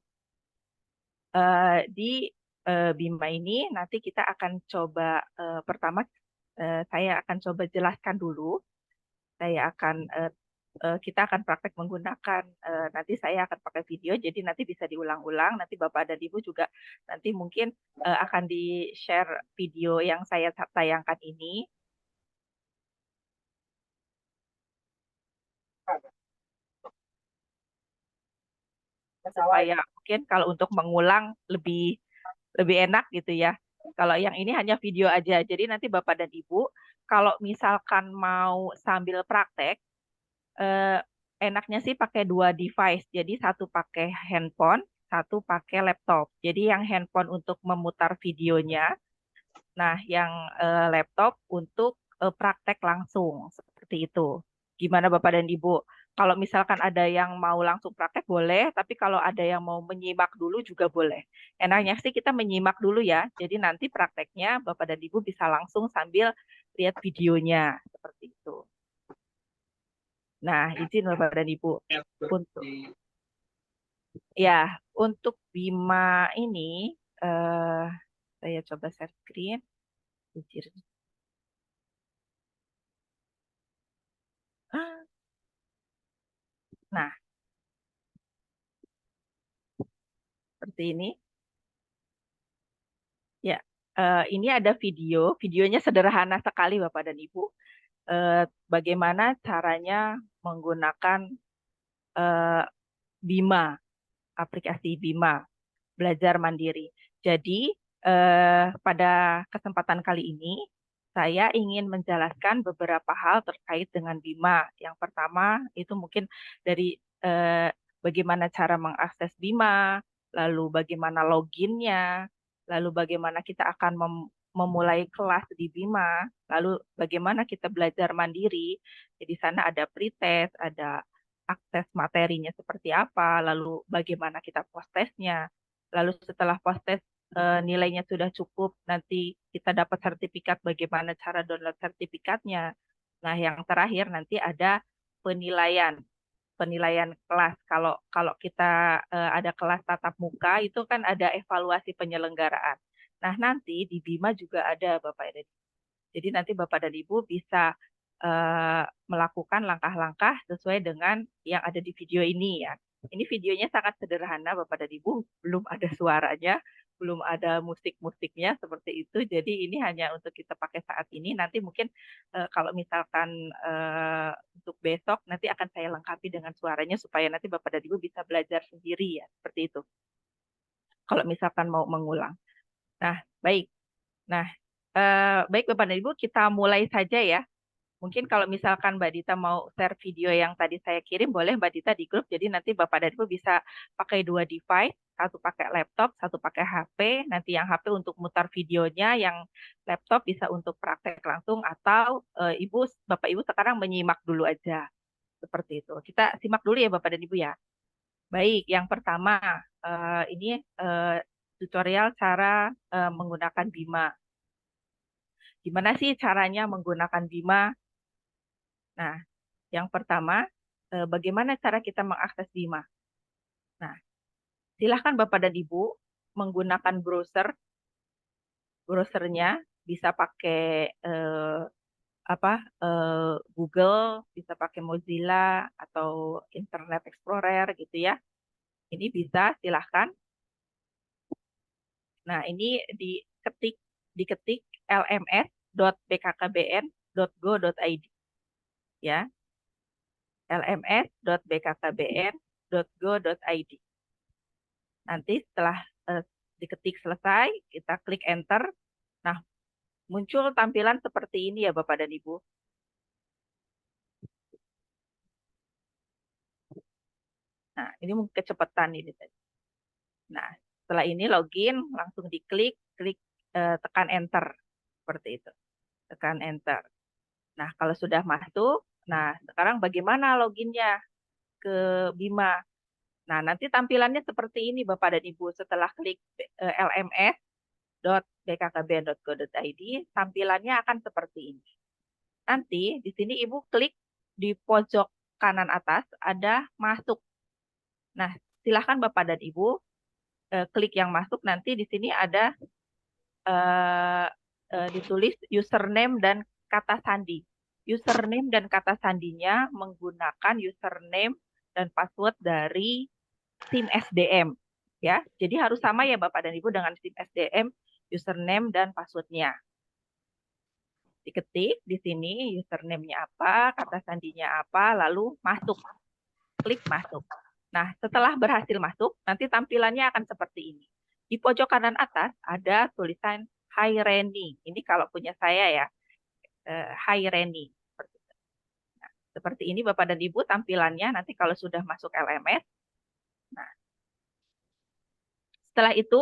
di BIMA ini nanti kita akan coba pertama saya akan coba jelaskan dulu. Kita akan praktek menggunakan nanti saya akan pakai video jadi nanti bisa diulang-ulang nanti Bapak dan Ibu juga nanti mungkin akan di-share video yang saya tayangkan ini supaya mungkin kalau untuk mengulang lebih enak gitu ya. Kalau yang ini hanya video aja. Jadi nanti Bapak dan Ibu kalau misalkan mau sambil praktek enaknya sih pakai 2 device. Jadi satu pakai handphone, satu pakai laptop. Jadi yang handphone untuk memutar videonya, nah yang laptop untuk praktek langsung seperti itu. Gimana Bapak dan Ibu? Kalau misalkan ada yang mau langsung praktek boleh, tapi kalau ada yang mau menyimak dulu juga boleh. Enaknya sih kita menyimak dulu ya. Jadi nanti prakteknya Bapak dan Ibu bisa langsung sambil lihat videonya seperti itu. Nah, izin Bapak dan Ibu untuk untuk BIMA ini saya coba share screen. Nah, seperti ini. Ya, ini ada video. Videonya sederhana sekali Bapak dan Ibu. Bagaimana caranya menggunakan BIMA aplikasi Bima belajar mandiri. Jadi pada kesempatan kali ini saya ingin menjelaskan beberapa hal terkait dengan Bima. Yang pertama itu mungkin dari bagaimana cara mengakses Bima, lalu bagaimana loginnya, lalu bagaimana kita akan memulai kelas di Bima, lalu bagaimana kita belajar mandiri. Jadi di sana ada pretest, ada akses materinya seperti apa, lalu bagaimana kita post-testnya. Lalu setelah post-test nilainya sudah cukup, nanti kita dapat sertifikat, bagaimana cara download sertifikatnya. Nah, yang terakhir nanti ada penilaian kelas. Kalau kita ada kelas tatap muka itu kan ada evaluasi penyelenggaraan. Nah, nanti di Bima juga ada Bapak dan Ibu. Jadi nanti Bapak dan Ibu bisa melakukan langkah-langkah sesuai dengan yang ada di video ini ya. Ini videonya sangat sederhana Bapak dan Ibu, belum ada suaranya, belum ada musik-musiknya seperti itu. Jadi ini hanya untuk kita pakai saat ini. Nanti mungkin kalau misalkan untuk besok nanti akan saya lengkapi dengan suaranya supaya nanti Bapak dan Ibu bisa belajar sendiri ya, seperti itu. Kalau misalkan mau mengulang. Nah, baik. Nah, baik Bapak dan Ibu, kita mulai saja ya. Mungkin kalau misalkan Mbak Dita mau share video yang tadi saya kirim, boleh Mbak Dita di grup. Jadi nanti Bapak dan Ibu bisa pakai 2 device, satu pakai laptop, satu pakai HP. Nanti yang HP untuk mutar videonya, yang laptop bisa untuk praktek langsung, atau Bapak Ibu sekarang menyimak dulu aja. Seperti itu. Kita simak dulu ya Bapak dan Ibu ya. Baik, yang pertama, ini tutorial cara menggunakan Bima. Gimana sih caranya menggunakan Bima? Nah, yang pertama, bagaimana cara kita mengakses Bima? Nah, silahkan Bapak dan Ibu menggunakan browsernya bisa pakai Google, bisa pakai Mozilla atau Internet Explorer gitu ya. Ini bisa silahkan. Nah, ini diketik lms.bkkbn.go.id ya. lms.bkkbn.go.id. Nanti setelah diketik selesai, kita klik enter. Nah, muncul tampilan seperti ini ya Bapak dan Ibu. Nah, ini mungkin kecepatan ini tadi. Nah, setelah ini login, langsung diklik, tekan enter. Seperti itu. Tekan enter. Nah, kalau sudah masuk, nah sekarang bagaimana loginnya ke Bima? Nah, nanti tampilannya seperti ini Bapak dan Ibu. Setelah klik lms.bkkbn.go.id, tampilannya akan seperti ini. Nanti di sini Ibu klik di pojok kanan atas ada masuk. Nah, silahkan Bapak dan Ibu klik yang masuk. Nanti di sini ada ditulis username dan kata sandi. Username dan kata sandinya menggunakan username dan password dari SIM SDM. Ya, jadi harus sama ya Bapak dan Ibu dengan SIM SDM, username dan passwordnya. Diketik di sini username-nya apa, kata sandinya apa, lalu masuk. Klik masuk. Nah, setelah berhasil masuk, nanti tampilannya akan seperti ini. Di pojok kanan atas ada tulisan Hai Reni. Ini kalau punya saya ya, Hai Reni. Nah, seperti ini Bapak dan Ibu tampilannya nanti kalau sudah masuk LMS. Nah, setelah itu,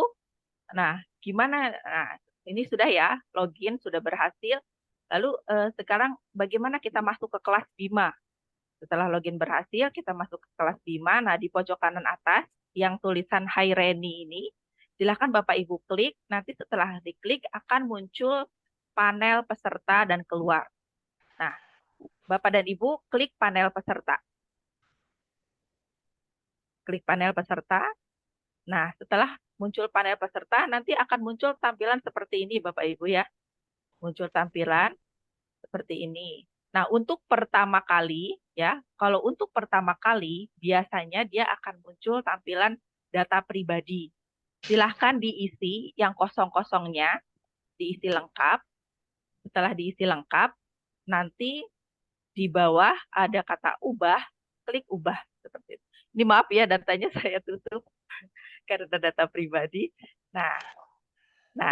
nah gimana? Nah, ini sudah ya, login sudah berhasil. Lalu sekarang bagaimana kita masuk ke kelas Bima? Setelah login berhasil, kita masuk ke kelas Bima. Nah, di pojok kanan atas yang tulisan Hai Reni ini, silakan Bapak Ibu klik. Nanti setelah diklik akan muncul panel peserta dan keluar. Nah, Bapak dan Ibu klik panel peserta. Klik panel peserta. Nah, setelah muncul panel peserta, nanti akan muncul tampilan seperti ini Bapak Ibu ya. Muncul tampilan seperti ini. Nah, untuk pertama kali, ya, kalau untuk pertama kali, biasanya dia akan muncul tampilan data pribadi. Silahkan diisi yang kosong-kosongnya, diisi lengkap. Setelah diisi lengkap, nanti di bawah ada kata ubah, klik ubah. Seperti itu. Ini maaf ya datanya saya tutup karena data pribadi. Nah,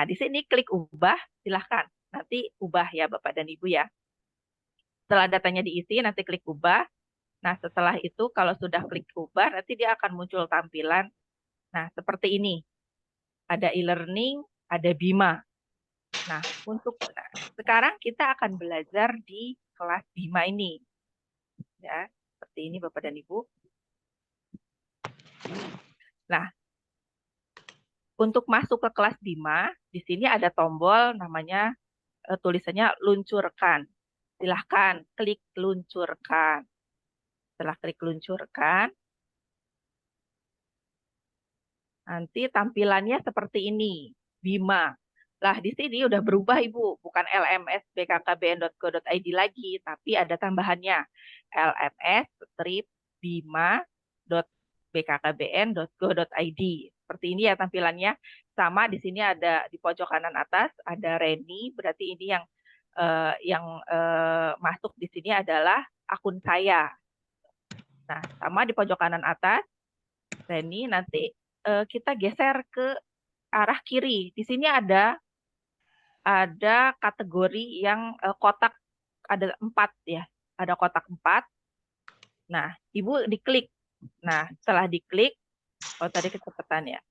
di sini klik ubah, silahkan. Nanti ubah ya Bapak dan Ibu ya. Setelah datanya diisi, nanti klik ubah. Nah, setelah itu kalau sudah klik ubah, nanti dia akan muncul tampilan. Nah, seperti ini. Ada e-learning, ada Bima. Nah, sekarang kita akan belajar di kelas Bima ini. Ya, seperti ini Bapak dan Ibu. Nah, untuk masuk ke kelas Bima, di sini ada tombol namanya tulisannya luncurkan. Silahkan klik luncurkan. Setelah klik luncurkan, nanti tampilannya seperti ini, Bima. Lah, di sini udah berubah Ibu, bukan lmsbkkbn.go.id lagi, tapi ada tambahannya, lms-bima.bkkbn.go.id. Seperti ini ya tampilannya. Sama di sini ada di pojok kanan atas ada Reni, berarti ini yang masuk di sini adalah akun saya. Nah, sama di pojok kanan atas Reni, nanti kita geser ke arah kiri. Di sini ada kategori yang kotak, ada 4 ya. Ada kotak 4. Nah, Ibu diklik. Nah, setelah diklik, oh tadi kecepatan ya.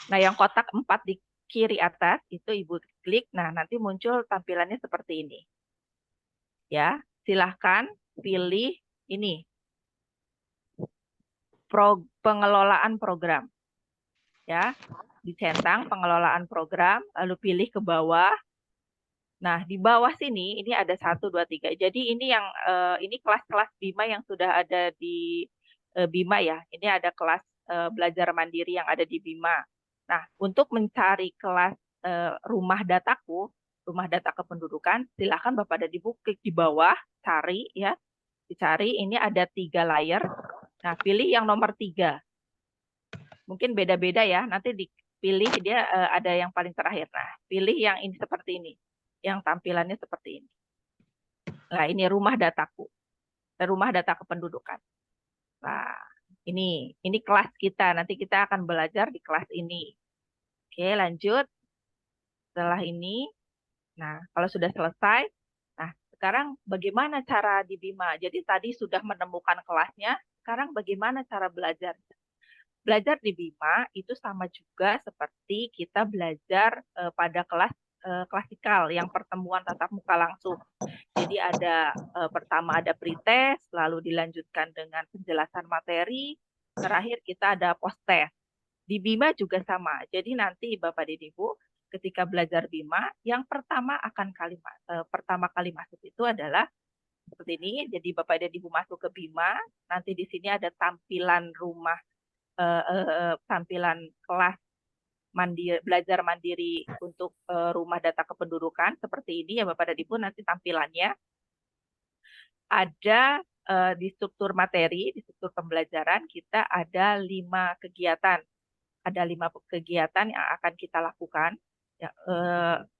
Nah, yang kotak 4 di kiri atas itu Ibu klik. Nah, nanti muncul tampilannya seperti ini. Ya, silahkan pilih ini. Pengelolaan program. Ya, dicentang pengelolaan program, lalu pilih ke bawah. Nah, di bawah sini ini ada 1, 2, 3. Jadi ini yang ini kelas-kelas Bima yang sudah ada di Bima ya. Ini ada kelas belajar mandiri yang ada di Bima. Nah, untuk mencari kelas rumah dataku, rumah data kependudukan, silakan Bapak dan Ibu klik di bawah, cari ya. Dicari, ini ada 3 layer. Nah, pilih yang nomor 3. Mungkin beda-beda ya, nanti dipilih dia ada yang paling terakhir. Nah, pilih yang ini seperti ini, yang tampilannya seperti ini. Nah, ini rumah dataku, rumah data kependudukan. Nah, ini kelas kita, nanti kita akan belajar di kelas ini. Oke, lanjut. Setelah ini, nah kalau sudah selesai, nah sekarang bagaimana cara di Bima? Jadi tadi sudah menemukan kelasnya, sekarang bagaimana cara belajar? Belajar di Bima itu sama juga seperti kita belajar pada kelas klasikal yang pertemuan tatap muka langsung. Jadi pertama ada pretest, lalu dilanjutkan dengan penjelasan materi, terakhir kita ada post-test. Di Bima juga sama. Jadi nanti Bapak dan Ibu ketika belajar Bima, yang pertama kali masuk itu adalah seperti ini. Jadi Bapak dan Ibu masuk ke Bima, nanti di sini ada tampilan rumah tampilan kelas belajar mandiri untuk rumah data kependudukan seperti ini ya Bapak dan Ibu. Nanti tampilannya ada di struktur materi, di struktur pembelajaran kita ada 5 kegiatan. Ada 5 kegiatan yang akan kita lakukan, ya,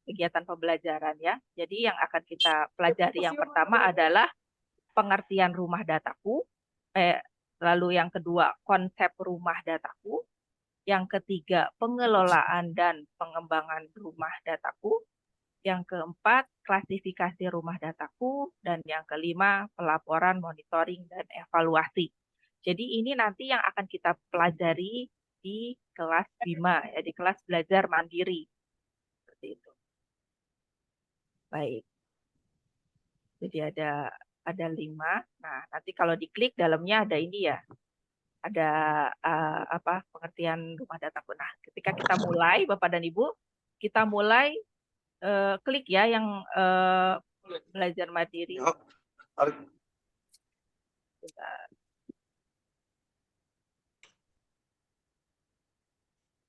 kegiatan pembelajaran ya. Jadi yang akan kita pelajari yang pertama adalah pengertian rumah dataku, lalu yang kedua konsep rumah dataku, yang ketiga pengelolaan dan pengembangan rumah dataku, yang keempat klasifikasi rumah dataku, dan yang kelima pelaporan, monitoring, dan evaluasi. Jadi ini nanti yang akan kita pelajari di kelas Bima, ya, di kelas belajar mandiri. Seperti itu. Baik. Jadi ada 5. Nah, nanti kalau diklik dalamnya ada ini ya. Ada pengertian rumah dataku. Nah, ketika kita mulai Bapak dan Ibu, kita mulai klik ya yang belajar mandiri.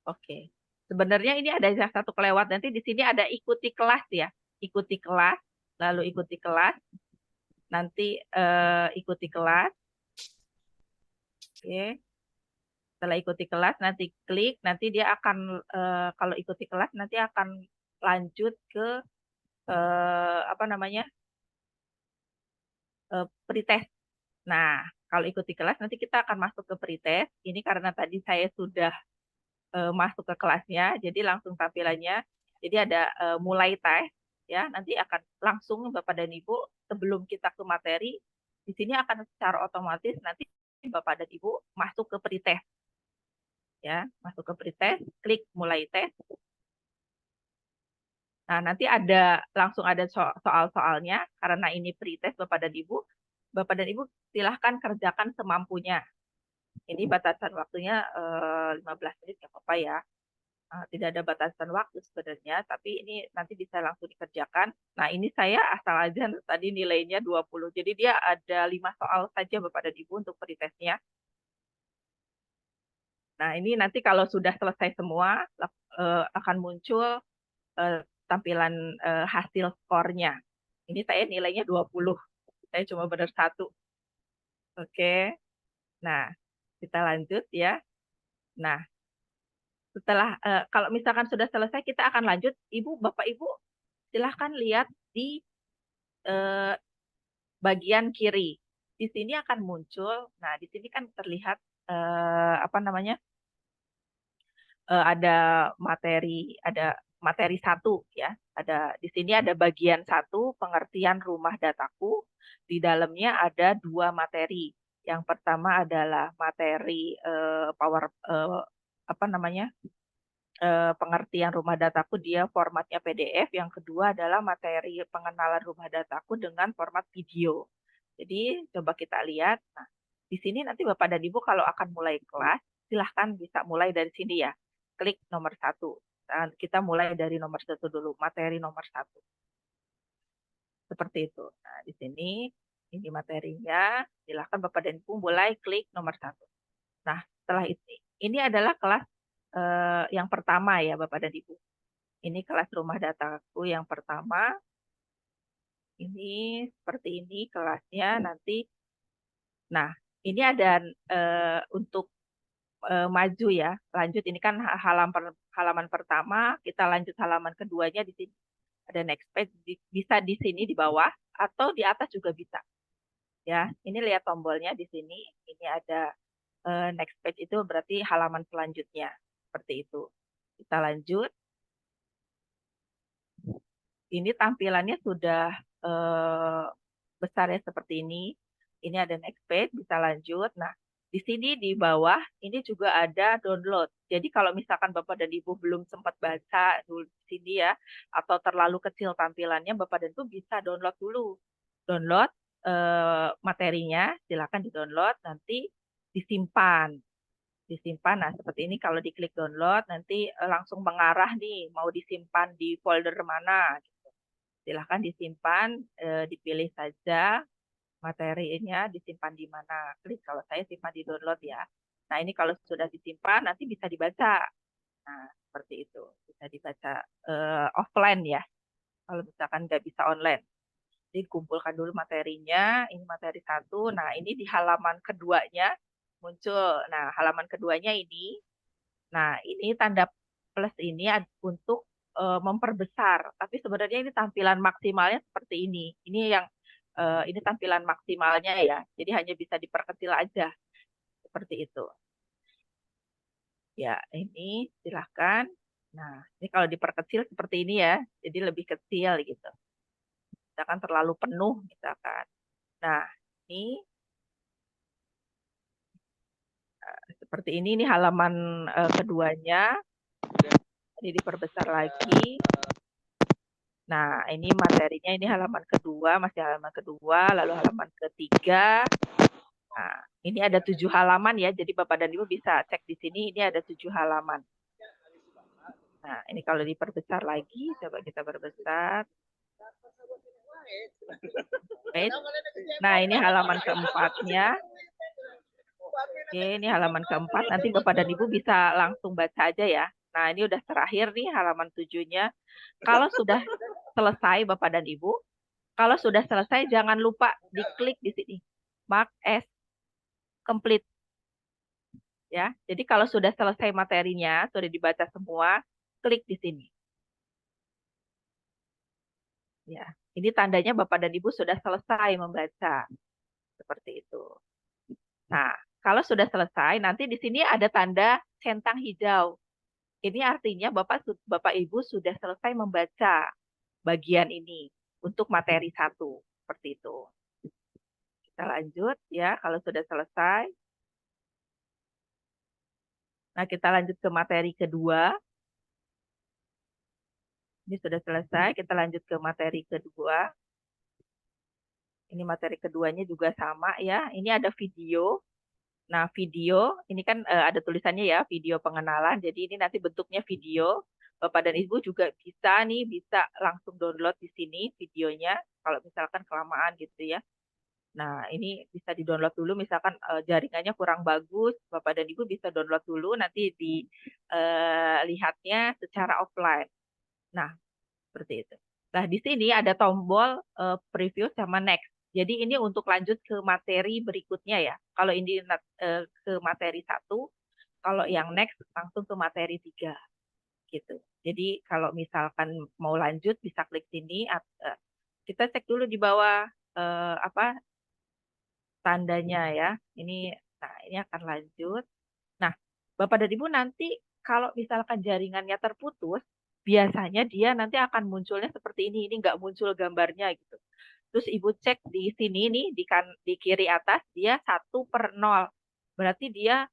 Oke. Sebenarnya ini ada satu kelewat. Nanti di sini ada ikuti kelas ya. Ikuti kelas, lalu ikuti kelas. Nanti ikuti kelas. Oke. Setelah ikuti kelas, nanti klik. Nanti dia akan, kalau ikuti kelas, nanti akan lanjut ke, pretest. Nah, kalau ikuti kelas nanti kita akan masuk ke pretest. Ini karena tadi saya sudah masuk ke kelasnya, jadi langsung tampilannya. Jadi ada mulai tes, ya. Nanti akan langsung Bapak dan Ibu sebelum kita ke materi, di sini akan secara otomatis nanti Bapak dan Ibu masuk ke pretest, ya. Masuk ke pretest, klik mulai tes. Nah, nanti langsung ada soal-soalnya karena ini pretest Bapak dan Ibu. Bapak dan Ibu silahkan kerjakan semampunya. Ini batasan waktunya 15 menit nggak apa-apa ya. Tidak ada batasan waktu sebenarnya, tapi ini nanti bisa langsung dikerjakan. Nah, ini saya asal aja tadi nilainya 20. Jadi dia ada 5 soal saja Bapak dan Ibu untuk pretestnya. Nah, ini nanti kalau sudah selesai semua akan muncul tampilan hasil skornya. Ini saya nilainya 20. Saya cuma benar 1. Oke. Nah, kita lanjut ya. Nah, setelah kalau misalkan sudah selesai, kita akan lanjut. Bapak Ibu, silahkan lihat di bagian kiri. Di sini akan muncul. Nah, di sini kan terlihat apa namanya? Ada materi 1 ya. Di sini ada bagian 1 pengertian rumah dataku. Di dalamnya ada 2 materi. Yang pertama adalah materi pengertian rumah dataku, dia formatnya PDF. Yang kedua adalah materi pengenalan rumah dataku dengan format video. Jadi coba kita lihat. Nah, di sini nanti Bapak dan Ibu kalau akan mulai kelas, silahkan bisa mulai dari sini ya. Klik nomor 1. Dan kita mulai dari nomor 1 dulu, materi nomor 1. Seperti itu. Nah, di sini ini materinya. Silahkan Bapak dan Ibu mulai klik nomor 1. Nah, setelah ini adalah kelas yang pertama ya Bapak dan Ibu. Ini kelas rumah dataku yang pertama. Ini seperti ini kelasnya nanti. Nah, ini ada untuk maju ya. Lanjut, ini kan halaman pertama, kita lanjut halaman keduanya. Di sini ada next page, bisa di sini di bawah atau di atas juga bisa. Ya, ini lihat tombolnya di sini. Ini ada next page, itu berarti halaman selanjutnya. Seperti itu. Kita lanjut. Ini tampilannya sudah besar ya seperti ini. Ini ada next page, bisa lanjut. Nah, di sini di bawah ini juga ada download. Jadi kalau misalkan Bapak dan Ibu belum sempat baca dulu di sini ya, atau terlalu kecil tampilannya, Bapak dan Ibu bisa download dulu. Download materinya, silakan di-download, nanti disimpan. Nah seperti ini kalau diklik download nanti langsung mengarah nih mau disimpan di folder mana gitu. Silahkan disimpan, dipilih saja materinya disimpan di mana, klik. Kalau saya simpan di download ya. Nah ini kalau sudah disimpan nanti bisa dibaca. Nah seperti itu, bisa dibaca offline ya kalau misalkan nggak bisa online. Jadi kumpulkan dulu materinya, ini materi 1. Nah ini di halaman keduanya muncul. Nah, halaman keduanya ini. Nah, ini tanda plus ini untuk memperbesar. Tapi sebenarnya ini tampilan maksimalnya seperti ini. Ini tampilan maksimalnya ya. Jadi hanya bisa diperkecil aja. Seperti itu. Ya, ini silahkan. Nah, ini kalau diperkecil seperti ini ya. Jadi lebih kecil gitu. Misalkan terlalu penuh misalkan. Nah, ini seperti ini halaman keduanya. Ini diperbesar lagi. Nah, ini materinya, ini halaman kedua, masih halaman kedua, lalu halaman ketiga. Nah, ini ada 7 halaman ya, jadi Bapak dan Ibu bisa cek di sini, ini ada 7 halaman. Nah, ini kalau diperbesar lagi, coba kita perbesar. Nah, ini halaman keempatnya. Oke, ini halaman keempat. Nanti Bapak dan Ibu bisa langsung baca aja ya. Nah, ini udah terakhir nih halaman 7-nya. Kalau sudah selesai Bapak dan Ibu, kalau sudah selesai jangan lupa diklik di sini. Mark as complete. Ya. Jadi kalau sudah selesai materinya, sudah dibaca semua, klik di sini. Ya. Ini tandanya Bapak dan Ibu sudah selesai membaca. Seperti itu. Nah, kalau sudah selesai, nanti di sini ada tanda centang hijau. Ini artinya Bapak Ibu sudah selesai membaca bagian ini untuk materi 1. Seperti itu. Kita lanjut ya, kalau sudah selesai. Nah, kita lanjut ke materi kedua. Ini sudah selesai, kita lanjut ke materi kedua. Ini materi keduanya juga sama ya. Ini ada video. Nah, video ini kan ada tulisannya ya, video pengenalan. Jadi ini nanti bentuknya video. Bapak dan Ibu juga bisa langsung download di sini videonya. Kalau misalkan kelamaan gitu ya. Nah, ini bisa di-download dulu. Misalkan jaringannya kurang bagus, Bapak dan Ibu bisa download dulu. Nanti dilihatnya secara offline. Nah, seperti itu. Nah, di sini ada tombol preview sama next. Jadi ini untuk lanjut ke materi berikutnya ya. Kalau ini ke materi 1, kalau yang next langsung ke materi 3 gitu. Jadi kalau misalkan mau lanjut bisa klik sini. Kita cek dulu di bawah apa tandanya ya. Ini akan lanjut. Nah, Bapak dan Ibu nanti kalau misalkan jaringannya terputus, biasanya dia nanti akan munculnya seperti ini nggak muncul gambarnya gitu. Terus Ibu cek di sini nih di kiri atas dia 1/0. Berarti dia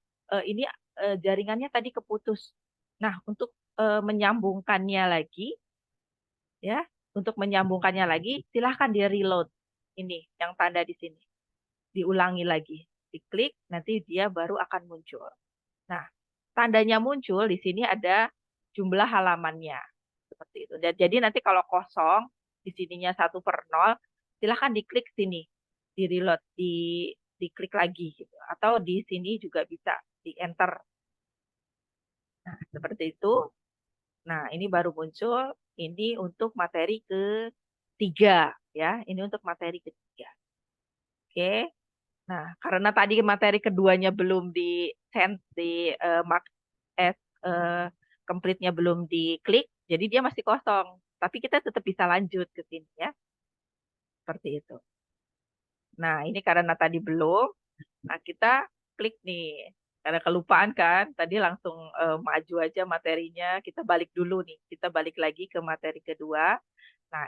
ini jaringannya tadi keputus. Nah, untuk menyambungkannya lagi ya, silahkan di reload. Ini yang tanda di sini. Diulangi lagi. Diklik nanti dia baru akan muncul. Nah, tandanya muncul di sini ada jumlah halamannya. Seperti itu. Jadi nanti kalau kosong, di sininya 1/0, silahkan diklik sini. Di reload, diklik lagi. Gitu. Atau di sini juga bisa, di enter. Nah, seperti itu. Nah, ini baru muncul. Ini untuk materi ketiga. Ya, ini untuk materi ketiga. Oke. Nah, karena tadi materi keduanya belum di send di mark as complete-nya belum diklik, jadi dia masih kosong. Tapi kita tetap bisa lanjut ke sini ya. Seperti itu. Nah, ini karena tadi belum, nah kita klik nih. Karena kelupaan kan, tadi langsung maju aja materinya, kita balik dulu nih. Kita balik lagi ke materi kedua. Nah,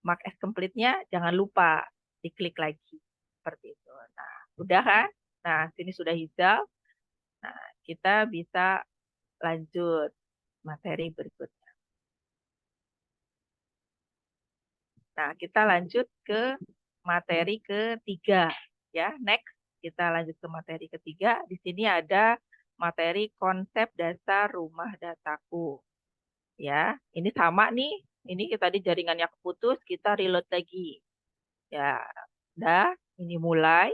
mark as complete-nya jangan lupa diklik lagi. Seperti itu. Nah, udah kan? Nah, sini sudah hijau. Nah, kita bisa lanjut materi berikutnya. Nah, kita lanjut ke materi ketiga. Ya, next kita lanjut ke materi ketiga. Di sini ada materi konsep dasar rumah dataku. Ya, ini sama nih. Ini tadi jaringannya keputus, kita reload lagi. Ya, udah, ini mulai.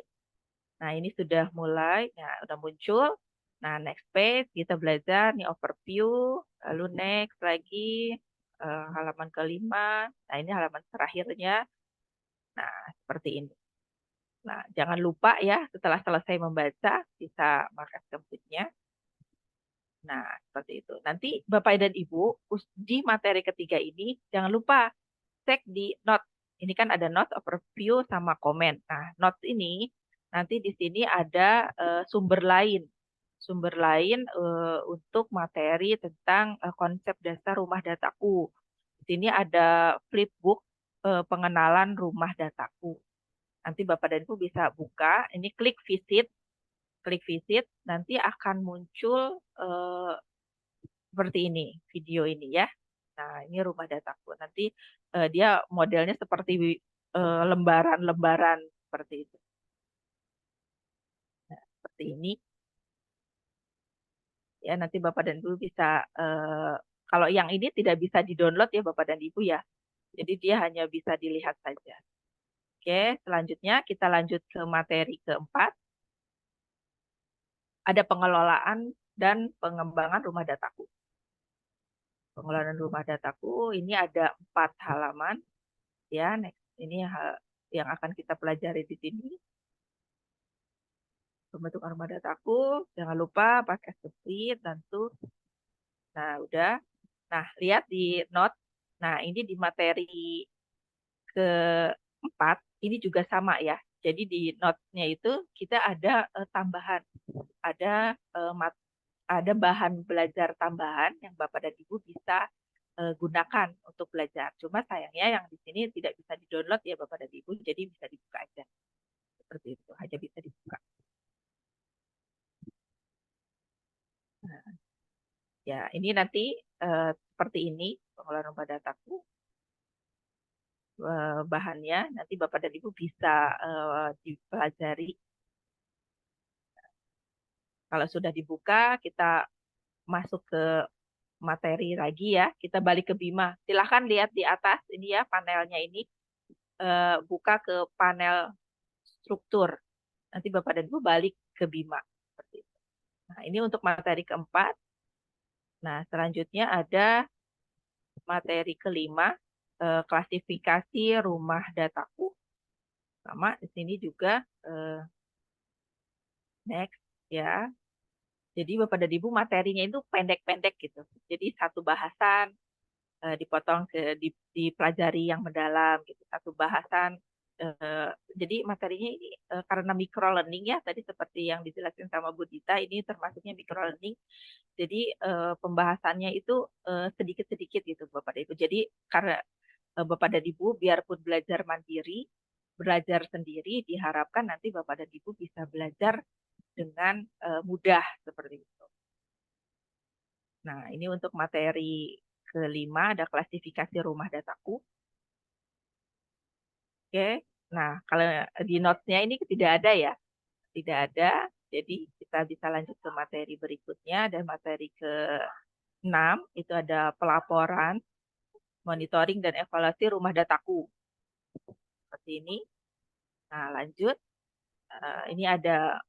Nah, ini sudah mulai. Nah, udah muncul. Nah, next page kita belajar nih overview, lalu next lagi halaman kelima. Nah, ini halaman terakhirnya. Nah, seperti ini. Nah, jangan lupa ya setelah selesai membaca bisa mark as complete-nya. Nah, seperti itu. Nanti Bapak dan Ibu di materi ketiga ini jangan lupa cek di note. Ini kan ada note, overview, sama komen. Nah, notes ini nanti di sini ada sumber lain. Sumber lain untuk materi tentang konsep dasar rumah dataku. Di sini ada flipbook pengenalan rumah dataku. Nanti Bapak dan Ibu bisa buka, ini klik visit, nanti akan muncul seperti ini, video ini ya. Nah, ini rumah dataku. Nanti dia modelnya seperti lembaran-lembaran seperti itu. Nah, seperti ini. Ya, nanti Bapak dan Ibu bisa, kalau yang ini tidak bisa di-download ya Bapak dan Ibu ya. Jadi dia hanya bisa dilihat saja. Oke, selanjutnya kita lanjut ke materi keempat. Ada pengelolaan dan pengembangan rumah dataku. Pengelolaan rumah dataku ini ada 4 halaman. Ya, next. Ini yang akan kita pelajari di sini. Pembentukan rumah dataku, jangan lupa pakai spreadsheet tentu. Nah, udah. Nah, lihat di note. Nah, ini di materi keempat, ini juga sama ya. Jadi di notes-nya itu kita ada tambahan, ada ada bahan belajar tambahan yang Bapak dan Ibu bisa gunakan untuk belajar. Cuma sayangnya yang di sini tidak bisa di-download ya Bapak dan Ibu, jadi bisa dibuka aja. Seperti itu, hanya bisa dibuka. Nah, ya, ini nanti seperti ini pengelolaan rumah dataku. Bahannya nanti Bapak dan Ibu bisa dipelajari. Kalau sudah dibuka, kita masuk ke materi lagi ya. Kita balik ke Bima. Silahkan lihat di atas ini ya panelnya ini. Buka ke panel struktur. Nanti Bapak dan Ibu balik ke Bima. Seperti itu. Nah, ini untuk materi keempat. Nah, selanjutnya ada materi kelima, klasifikasi rumah dataku. Sama di sini juga next ya. Jadi Bapak dan Ibu materinya itu pendek-pendek gitu. Jadi satu bahasan dipotong dipelajari yang mendalam gitu. Satu bahasan jadi materinya ini karena micro learning ya tadi seperti yang dijelaskan sama Bu Dita ini termasuknya micro learning. Jadi pembahasannya itu sedikit-sedikit gitu Bapak dan Ibu. Jadi karena Bapak dan Ibu biarpun belajar mandiri, belajar sendiri diharapkan nanti Bapak dan Ibu bisa belajar dengan mudah seperti itu. Nah, ini untuk materi kelima ada klasifikasi rumah dataku. Oke. Nah, kalau di notes-nya ini tidak ada ya. Tidak ada. Jadi kita bisa lanjut ke materi berikutnya dan materi ke-6 itu ada pelaporan, monitoring dan evaluasi rumah dataku. Seperti ini. Nah, lanjut. Ini ada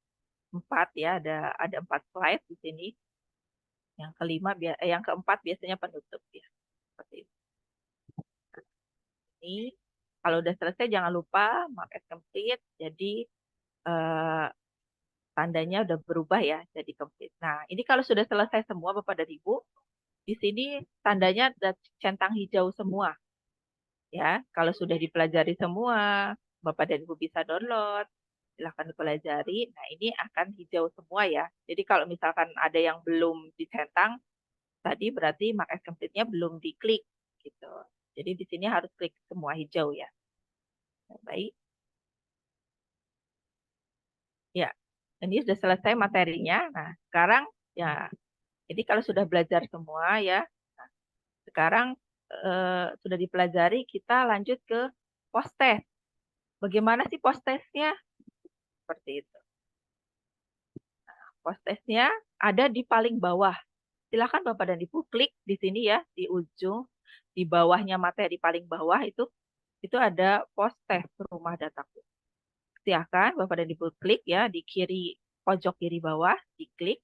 4 ya, ada 4 slide di sini. Yang kelima, yang keempat biasanya penutup ya. Seperti itu. Ini kalau udah selesai jangan lupa mark as complete. Jadi tandanya udah berubah ya jadi complete. Nah, ini kalau sudah selesai semua Bapak dan Ibu, di sini tandanya ada centang hijau semua. Ya, kalau sudah dipelajari semua, Bapak dan Ibu bisa download, silahkan dipelajari. Nah, ini akan hijau semua ya. Jadi kalau misalkan ada yang belum dicentang, tadi berarti mark as complete-nya belum diklik gitu. Jadi di sini harus klik semua hijau ya. Baik. Ya, ini sudah selesai materinya. Nah, sekarang ya, jadi kalau sudah belajar semua ya, nah, sekarang sudah dipelajari, kita lanjut ke post test. Bagaimana sih post testnya? Seperti itu. Nah, post testnya ada di paling bawah. Silakan Bapak dan Ibu klik di sini ya, di ujung, di bawahnya materi paling bawah itu ada post test rumah dataku. Silakan Bapak dan Ibu klik ya di kiri pojok kiri bawah, diklik.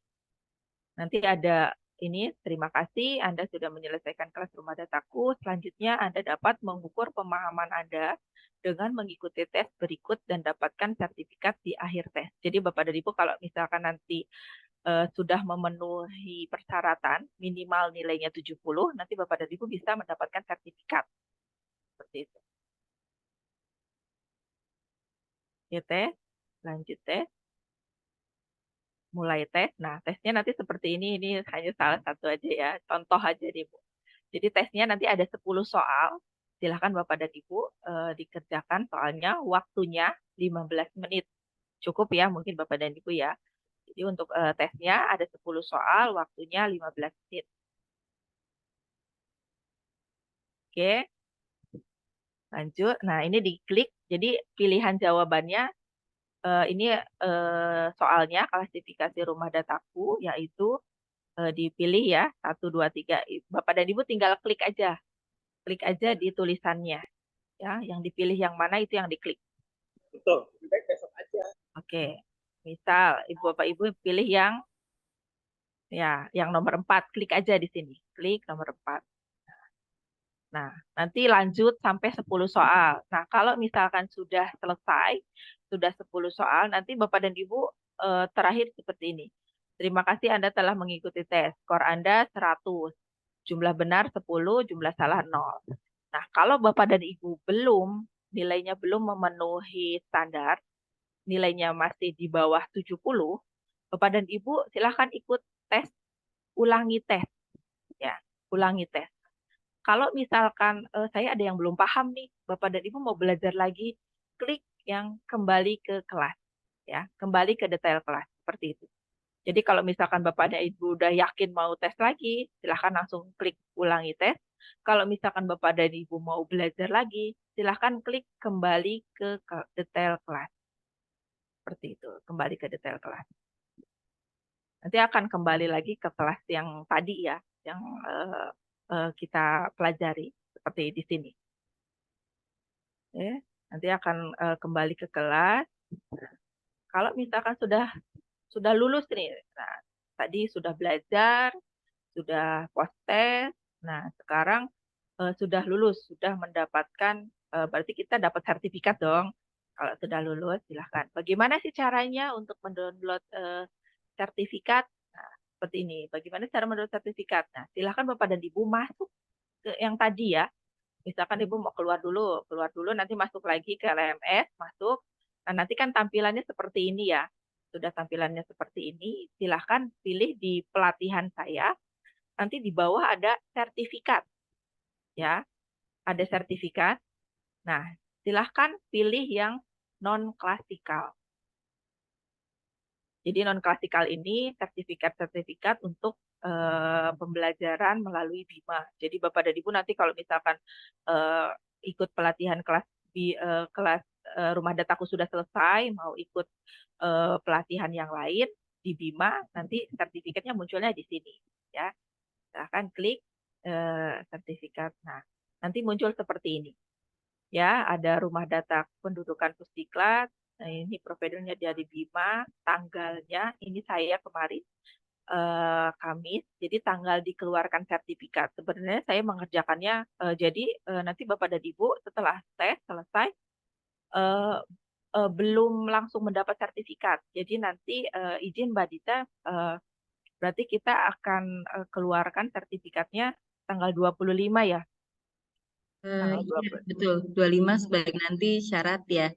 Nanti ada ini, terima kasih Anda sudah menyelesaikan kelas rumah dataku. Selanjutnya Anda dapat mengukur pemahaman Anda dengan mengikuti tes berikut dan dapatkan sertifikat di akhir tes. Jadi Bapak dan Ibu kalau misalkan nanti sudah memenuhi persyaratan, minimal nilainya 70, nanti Bapak dan Ibu bisa mendapatkan sertifikat. Seperti itu. Ya, tes, lanjut tes, mulai tes. Nah, tesnya nanti seperti ini hanya salah satu aja ya, contoh aja nih Bu. Jadi tesnya nanti ada 10 soal, silahkan Bapak dan Ibu dikerjakan soalnya waktunya 15 menit. Cukup ya mungkin Bapak dan Ibu ya. Jadi untuk tesnya ada 10 soal, waktunya 15 menit. Oke, lanjut. Nah, ini diklik, jadi pilihan jawabannya ini soalnya klasifikasi rumah dataku, yaitu dipilih ya, 1, 2, 3. Bapak dan Ibu tinggal klik aja. Klik aja di tulisannya. Ya, yang dipilih yang mana itu yang diklik. Betul, lebih baik besok aja. Oke. Misal Bapak Ibu pilih yang nomor 4, klik aja di sini. Klik nomor 4. Nah, nanti lanjut sampai 10 soal. Nah, kalau misalkan sudah selesai, sudah 10 soal, nanti Bapak dan Ibu terakhir seperti ini. Terima kasih Anda telah mengikuti tes. Skor Anda 100. Jumlah benar 10, jumlah salah 0. Nah, kalau Bapak dan Ibu nilainya belum memenuhi standar, nilainya masih di bawah 70, Bapak dan Ibu silahkan ikut tes, ulangi tes. Ya, ulangi tes. Kalau misalkan saya ada yang belum paham nih, Bapak dan Ibu mau belajar lagi, klik yang kembali ke kelas. Ya, kembali ke detail kelas, seperti itu. Jadi kalau misalkan Bapak dan Ibu udah yakin mau tes lagi, silahkan langsung klik ulangi tes. Kalau misalkan Bapak dan Ibu mau belajar lagi, silahkan klik kembali ke detail kelas. Seperti itu, kembali ke detail kelas. Nanti akan kembali lagi ke kelas yang tadi ya, yang kita pelajari, seperti di sini. Ya, nanti akan kembali ke kelas. Kalau misalkan sudah lulus nih, nah tadi sudah belajar, sudah post test, nah sekarang sudah lulus, sudah mendapatkan, berarti kita dapat sertifikat dong. Kalau sudah lulus, silahkan. Bagaimana sih caranya untuk mendownload sertifikat? Nah, seperti ini. Bagaimana cara mendownload sertifikat? Nah, silahkan Bapak dan Ibu masuk ke yang tadi ya. Misalkan Ibu mau keluar dulu, nanti masuk lagi ke LMS, masuk. Nah, nanti kan tampilannya seperti ini ya. Sudah tampilannya seperti ini, silahkan pilih di pelatihan saya. Nanti di bawah ada sertifikat. Ya, ada sertifikat. Nah, silahkan pilih yang non-klasikal. Jadi non-klasikal ini sertifikat-sertifikat untuk pembelajaran melalui BIMA. Jadi Bapak dan Ibu nanti kalau misalkan ikut pelatihan kelas kelas rumah dataku sudah selesai, mau ikut pelatihan yang lain di BIMA, nanti sertifikatnya munculnya di sini. Ya, silahkan klik sertifikat. Nah, nanti muncul seperti ini. Ya, ada rumah data pendudukan Pusdiklat. Nah, ini providernya dari BIMA, tanggalnya ini saya kemarin Kamis, jadi tanggal dikeluarkan sertifikat. Sebenarnya saya mengerjakannya, jadi nanti Bapak dan Ibu setelah tes selesai belum langsung mendapat sertifikat. Jadi nanti izin Mbak Dita, berarti kita akan keluarkan sertifikatnya tanggal 25 ya. Tanggal Iya, 20. betul. 25 sebagai nanti syarat ya.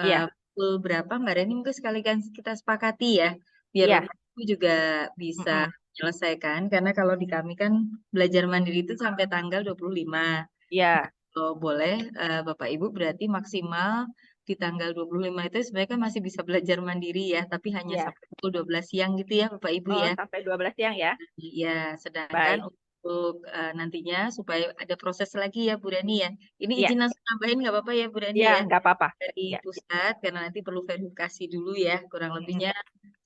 Iya, Pukul berapa Mbak Reni mungkin sekalian kita sepakati ya, biar iya. Bapak Ibu juga bisa Mm-mm. menyelesaikan. Karena kalau di kami kan belajar mandiri itu sampai tanggal 25. Iya, Kalau boleh Bapak Ibu berarti maksimal di tanggal 25 itu sebenarnya kan masih bisa belajar mandiri ya, tapi hanya iya. sampai pukul 12 siang gitu ya Bapak Ibu Oh, ya. sampai 12 siang ya. Ya, sedangkan Baik. untuk nantinya supaya ada proses lagi ya Bu Rani ya. Ini Iya, izin langsung nambahin nggak apa-apa ya Bu Rani iya, ya nggak apa-apa. dari Ya. pusat karena nanti perlu verifikasi dulu ya kurang Mm-mm. lebihnya.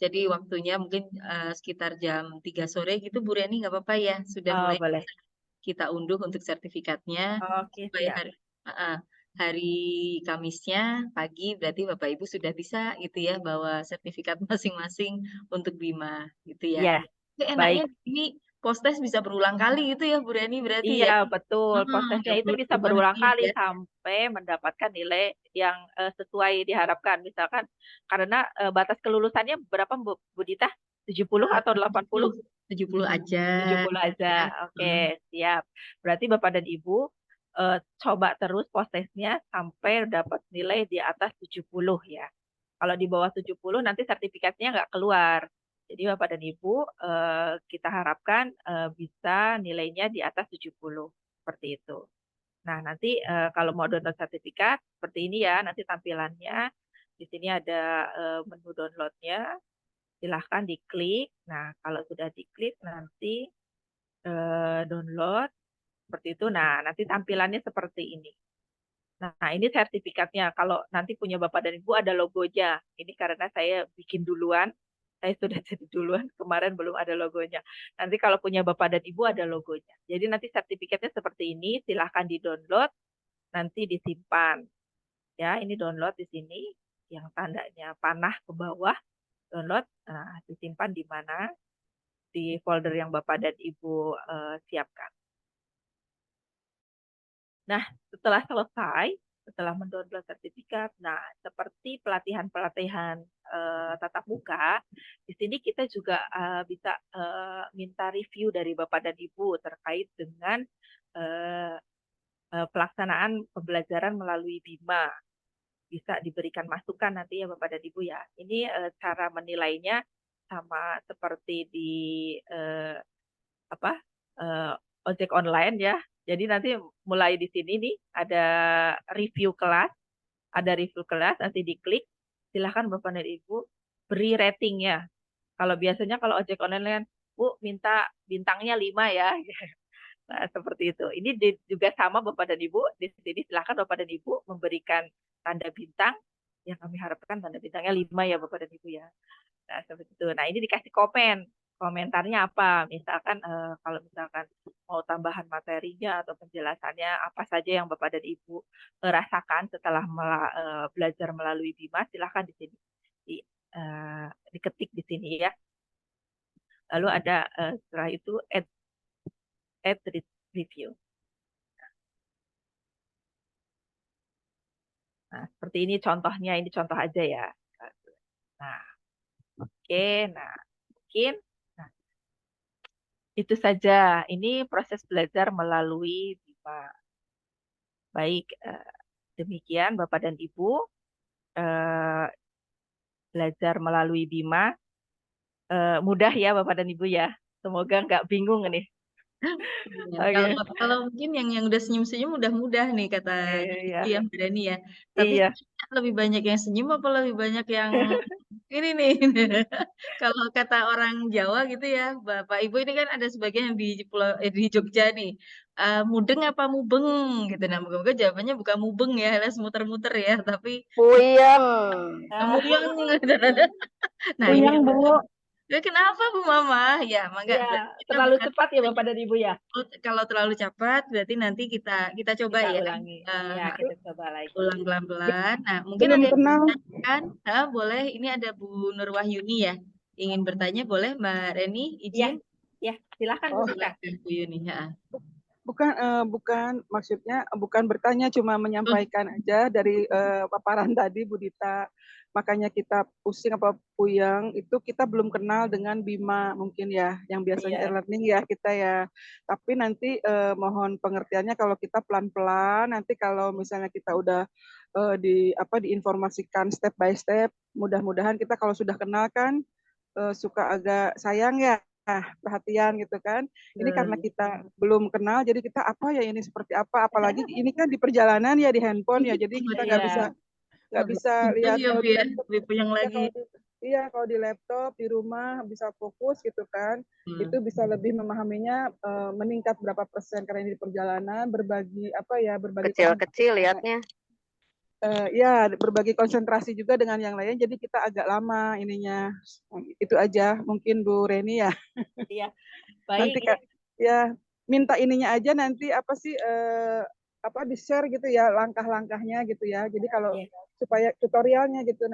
Jadi waktunya mungkin sekitar jam 3 sore gitu Bu Rani nggak apa-apa ya. Sudah Oh, mulai boleh. kita unduh untuk sertifikatnya Oke, supaya siap. hari Kamisnya pagi berarti Bapak Ibu sudah bisa gitu ya bawa sertifikat masing-masing untuk BIMA gitu ya. Iya, Tapi enaknya baik. ini post-test bisa berulang kali gitu ya Bu Reni berarti Iya, ya. betul. Prosesnya Nggak itu perlu bisa diulang berulang lagi kali ya. sampai mendapatkan nilai yang sesuai diharapkan. Misalkan karena batas kelulusannya berapa Bu Dita? 70 atau 80? 70, 70 aja. 70 aja. Ya. Oke, siap. Berarti Bapak dan Ibu coba terus prosesnya sampai dapat nilai di atas 70 ya. Kalau di bawah 70 nanti sertifikatnya nggak keluar. Jadi Bapak dan Ibu kita harapkan bisa nilainya di atas 70. Seperti itu. Nah, nanti kalau mau download sertifikat seperti ini ya, nanti tampilannya. Di sini ada menu downloadnya. Silahkan diklik. Nah, kalau sudah diklik nanti download seperti itu. Nah, nanti tampilannya seperti ini. Nah, ini sertifikatnya. Kalau nanti punya Bapak dan Ibu ada logonya. Ini karena saya bikin duluan. Saya sudah jadi duluan. Kemarin belum ada logonya. Nanti kalau punya Bapak dan Ibu ada logonya. Jadi nanti sertifikatnya seperti ini. Silahkan di-download. Nanti disimpan. Ya, ini download di sini. Yang tandanya panah ke bawah. Download. Nah, disimpan di mana? Di folder yang Bapak dan Ibu siapkan. Nah, setelah selesai, setelah mendownload sertifikat, nah seperti pelatihan-pelatihan tatap muka, di sini kita juga bisa minta review dari Bapak dan Ibu terkait dengan pelaksanaan pembelajaran melalui BIMA. bisa diberikan masukan nanti ya Bapak dan Ibu ya. Ini cara menilainya sama seperti di apa ojek online ya. Jadi nanti mulai di sini nih ada review kelas, nanti diklik, silahkan Bapak dan Ibu beri ratingnya. Kalau biasanya kalau ojek online kan, Bu minta bintangnya 5 ya. Nah, seperti itu. Ini juga sama Bapak dan Ibu, di sini silahkan Bapak dan Ibu memberikan tanda bintang, yang kami harapkan tanda bintangnya 5 ya Bapak dan Ibu ya. Nah, seperti itu. Nah, ini dikasih komentarnya apa? Misalkan kalau misalkan mau tambahan materinya atau penjelasannya apa saja yang Bapak dan Ibu rasakan setelah belajar melalui Bima, silahkan di sini diketik di sini ya. Lalu ada setelah itu add review. Nah, seperti ini contohnya, ini contoh aja ya. Nah, oke, nah mungkin nah, itu saja. Ini proses belajar melalui Bima. Baik, demikian Bapak dan Ibu, belajar melalui Bima mudah ya Bapak dan Ibu ya. Semoga nggak bingung nih. Kalau kalau mungkin yang udah senyum-senyum udah mudah nih kata Iya. ya Mbak Dani ya. Tapi Iya. lebih banyak yang senyum apa lebih banyak yang ini nih. Kalau kata orang Jawa gitu ya, Bapak Ibu ini kan ada sebagian yang di Jogja nih. Mudeng apa mubeng gitu. Nah, moga-moga jawabannya bukan mubeng ya, les muter-muter ya, tapi Puyeng. muyeng. Nah, ini Puyeng, Bu. kenapa Bu Mama? Ya, mangga. Ya, terlalu cepat ya Bapak dan Ibu ya. Kalau terlalu cepat berarti nanti kita coba Kita ya. ulangi. Ya, kita coba lagi. Ulang pelan-pelan. Nah, mungkin Belum ada yang kenal. bertanyakan. Boleh. Ini ada Bu Nur Wahyuni ya. Ingin bertanya boleh Mbak Reni izin? Ya, silakan Bu Dita. Silakan Bu Yuni. Bukan maksudnya bukan bertanya, cuma menyampaikan aja dari paparan tadi Bu Dita. Makanya kita pusing apa puyeng itu kita belum kenal dengan Bima mungkin ya, yang biasanya e-learning ya kita ya. Tapi nanti mohon pengertiannya kalau kita pelan-pelan, nanti kalau misalnya kita udah diinformasikan step by step, mudah-mudahan kita kalau sudah kenal kan suka agak sayang ya, perhatian gitu kan. Ini karena kita belum kenal, jadi kita apa ya ini seperti apa, apalagi ini kan di perjalanan ya di handphone ya, jadi kita nggak bisa lihat kalau di laptop. Kalau di laptop di rumah bisa fokus gitu kan, itu bisa lebih memahaminya meningkat berapa persen karena ini di perjalanan, berbagi kecil-kecil lihatnya. Berbagi konsentrasi juga dengan yang lain, jadi kita agak lama ininya. Itu aja mungkin Bu Reni ya. Iya. Baik. Nanti ya minta ininya aja nanti di-share gitu ya langkah-langkahnya gitu ya. Jadi kalau supaya tutorialnya gitu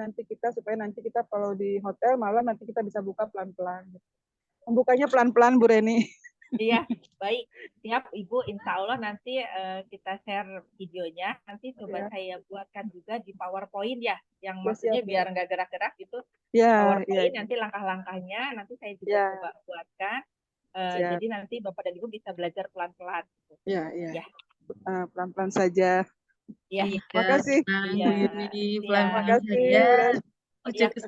supaya nanti kita kalau di hotel malam nanti kita bisa buka pelan-pelan. Membukanya pelan-pelan Bu Reni. Iya, baik. Siap Ibu, insya Allah nanti kita share videonya. Nanti coba saya buatkan juga di PowerPoint ya, yang maksudnya biar nggak gerak-gerak gitu. PowerPoint nanti langkah-langkahnya nanti saya juga coba buatkan. Jadi nanti Bapak dan Ibu bisa belajar pelan-pelan. Iya. Pelan-pelan saja. Iya. Makasih. Makasih.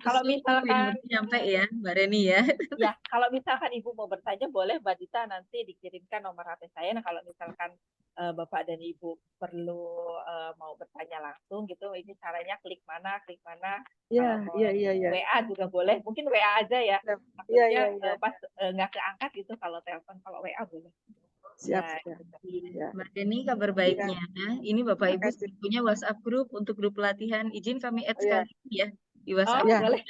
Kalau misalkan nyampe ya Mbak Reni ya. Ya, kalau misalkan Ibu mau bertanya boleh Mbak Dita nanti dikirimkan nomor HP saya. Nah, kalau misalkan Bapak dan Ibu perlu mau bertanya langsung gitu, ini caranya klik mana. Iya. WA juga boleh. Mungkin WA aja ya. Maksudnya pas nggak keangkat gitu kalau telepon, kalau WA boleh. Siap. Mbak Deni, kabar baiknya. Ini Bapak Ibu punya WhatsApp grup untuk grup pelatihan. Izin kami add sekali ya di WhatsApp. Boleh.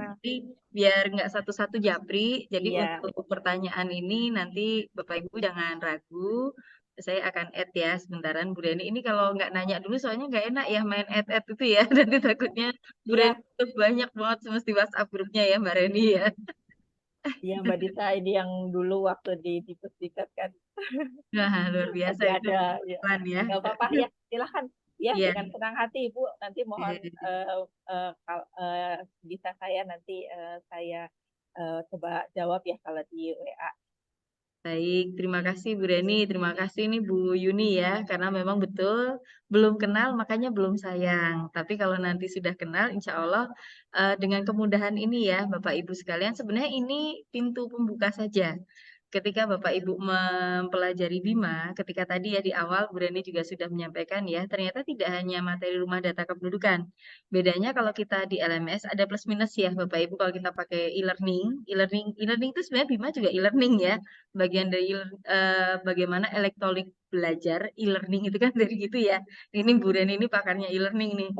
Nanti biar nggak satu-satu japri. Jadi untuk pertanyaan ini nanti Bapak Ibu jangan ragu. Saya akan add ya sebentaran Bu Reni. Ini kalau nggak nanya dulu soalnya nggak enak ya main add itu ya. Nanti takutnya Bu Reni banyak banget mesti WhatsApp grupnya ya Mbak Reni ya. Iya Mbak Dita, ini yang dulu waktu di Pusdikat kan. Nah, luar biasa itu. Ada ya. Nggak apa-apa ya, silahkan. Ya, dengan senang hati Ibu. Nanti mohon bisa saya nanti saya coba jawab ya kalau di WA. Baik, terima kasih Bu Reni, terima kasih nih Bu Yuni ya, karena memang betul belum kenal makanya belum sayang. Tapi kalau nanti sudah kenal, insya Allah dengan kemudahan ini ya Bapak Ibu sekalian, sebenarnya ini pintu pembuka saja. Ketika Bapak Ibu mempelajari BIMA, ketika tadi ya di awal Bu Reni juga sudah menyampaikan ya, ternyata tidak hanya materi rumah data kependudukan. Bedanya kalau kita di LMS ada plus minus ya Bapak Ibu kalau kita pakai e-learning itu sebenarnya BIMA juga e-learning ya bagian dari bagaimana elektronik belajar e-learning itu kan dari gitu ya. Ini Bu Reni ini pakarnya e-learning nih.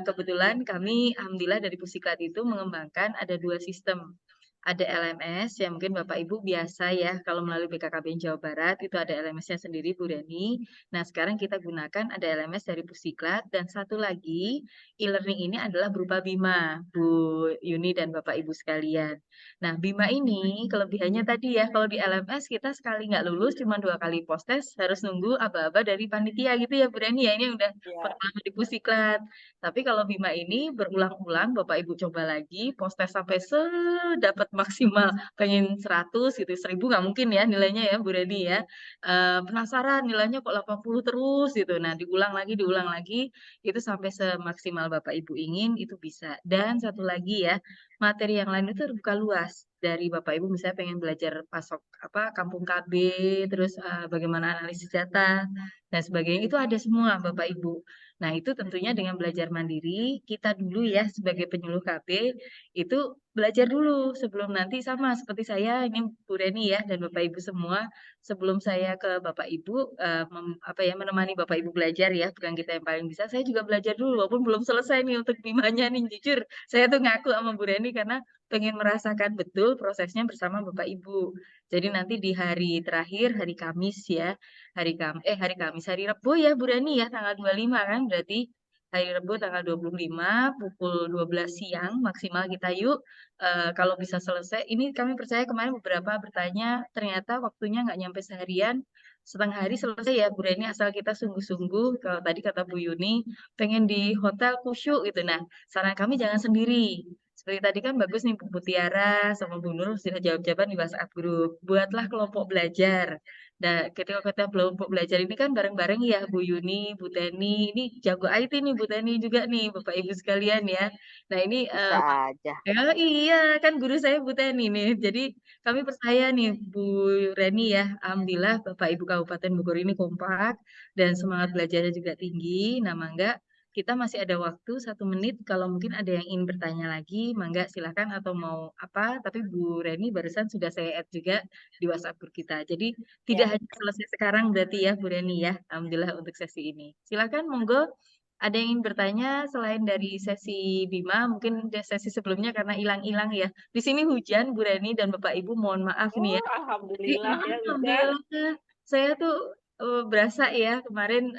Kebetulan kami alhamdulillah dari Pusiklat itu mengembangkan ada 2 sistem. Ada LMS yang mungkin Bapak Ibu biasa ya kalau melalui BKKBN Jawa Barat itu ada LMS-nya sendiri Bu Reni. Nah, sekarang kita gunakan ada LMS dari Pusiklat dan satu lagi e-learning ini adalah berupa BIMA, Bu Yuni dan Bapak Ibu sekalian. Nah, BIMA ini kelebihannya tadi ya, kalau di LMS kita sekali nggak lulus, cuma 2 kali post test, harus nunggu aba-aba dari panitia gitu ya, Bu Reni ya. Ini udah pertama di Pusiklat. Tapi kalau BIMA ini berulang-ulang, Bapak Ibu coba lagi, post test sampai dapat maksimal, pengen 100 gitu, 1000 nggak mungkin ya nilainya ya, Bu Reni ya. Penasaran nilainya kok 80 terus gitu. Nah, diulang lagi, itu sampai semaksimal Bapak Ibu ingin, itu bisa. Dan satu lagi ya, materi yang lain itu terbuka luas dari Bapak Ibu misalnya pengen belajar pasok kampung KB terus bagaimana analisis data dan sebagainya itu ada semua Bapak Ibu. Nah, itu tentunya dengan belajar mandiri kita dulu ya sebagai penyuluh KB itu belajar dulu sebelum nanti sama seperti saya ini Bu Reni ya dan Bapak Ibu semua sebelum saya ke Bapak Ibu menemani Bapak Ibu belajar ya bukan kita yang paling bisa saya juga belajar dulu walaupun belum selesai nih untuk bimanya nih jujur saya tuh ngaku sama Bu Reni karena pengen merasakan betul prosesnya bersama Bapak Ibu. Jadi nanti di hari terakhir hari Kamis ya hari Kamis hari Rebo ya Bu Reni ya tanggal 25 kan berarti hari Rebo tanggal 25 pukul 12 siang maksimal kita yuk kalau bisa selesai ini kami percaya kemarin beberapa bertanya ternyata waktunya nggak nyampe seharian setengah hari selesai ya Bu Reni asal kita sungguh-sungguh kalau tadi kata Bu Yuni pengen di hotel kusyuk gitu nah saran kami jangan sendiri seperti tadi kan bagus nih Bu Mutiara sama Bu Nur sudah jawab-jawaban di WhatsApp grup buatlah kelompok belajar. Nah, ketika kita kelompok belajar ini kan bareng-bareng ya Bu Yuni, Bu Teni, ini jago IT nih Bu Teni juga nih Bapak Ibu sekalian ya. Nah ini Bisa aja. iya kan guru saya Bu Teni nih. Jadi kami percaya nih Bu Reni ya, alhamdulillah Bapak Ibu Kabupaten Bogor ini kompak dan semangat belajarnya juga tinggi. Nah mangga kita masih ada waktu 1 menit kalau mungkin ada yang ingin bertanya lagi, mangga silakan atau mau apa. Tapi Bu Reni barusan sudah saya add juga di WhatsApp grup kita. Jadi tidak hanya selesai sekarang berarti ya Bu Reni ya. Alhamdulillah untuk sesi ini. Silakan monggo ada yang ingin bertanya selain dari sesi Bima, mungkin dari sesi sebelumnya karena hilang-hilang ya. Di sini hujan Bu Reni dan Bapak Ibu mohon maaf nih ya. Alhamdulillah ya Alhamdulillah saya tuh berasa ya kemarin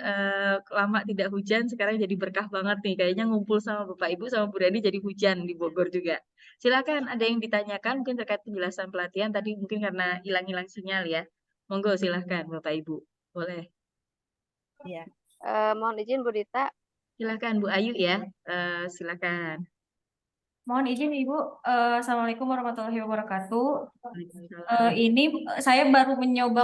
lama tidak hujan sekarang jadi berkah banget nih kayaknya ngumpul sama Bapak Ibu sama Bu Reni jadi hujan di Bogor juga. Silakan ada yang ditanyakan mungkin terkait penjelasan pelatihan tadi mungkin karena hilang-hilang sinyal ya. Monggo silakan Bapak Ibu. Boleh. Iya. Mohon izin Bu Dita. Silakan Bu Ayu ya. Silakan. Mohon izin Ibu, Assalamualaikum warahmatullahi wabarakatuh. Waalaikumsalam. Ini saya baru mencoba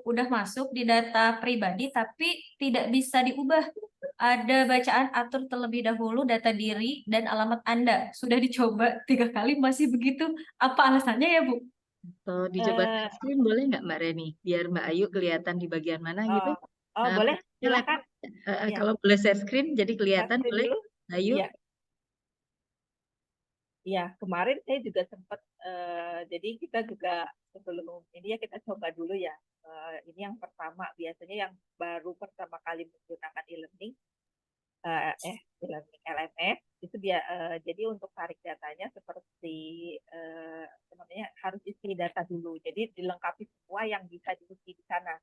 udah masuk di data pribadi, tapi tidak bisa diubah. Ada bacaan atur terlebih dahulu data diri dan alamat Anda. Sudah dicoba 3 kali masih begitu. Apa alasannya ya Bu? Atau dicoba screen boleh nggak Mbak Reni? Biar Mbak Ayu kelihatan di bagian mana gitu. Boleh, silakan. Ya. Kalau boleh share screen jadi kelihatan Share boleh. dulu. Ayu. Iya. Iya, kemarin saya juga sempat, jadi kita juga sebelum ini ya kita coba dulu ya. Ini yang pertama, biasanya yang baru pertama kali menggunakan e-learning, e-learning LMS, itu jadi untuk tarik datanya seperti namanya harus isi data dulu. Jadi dilengkapi semua yang bisa diisi di sana.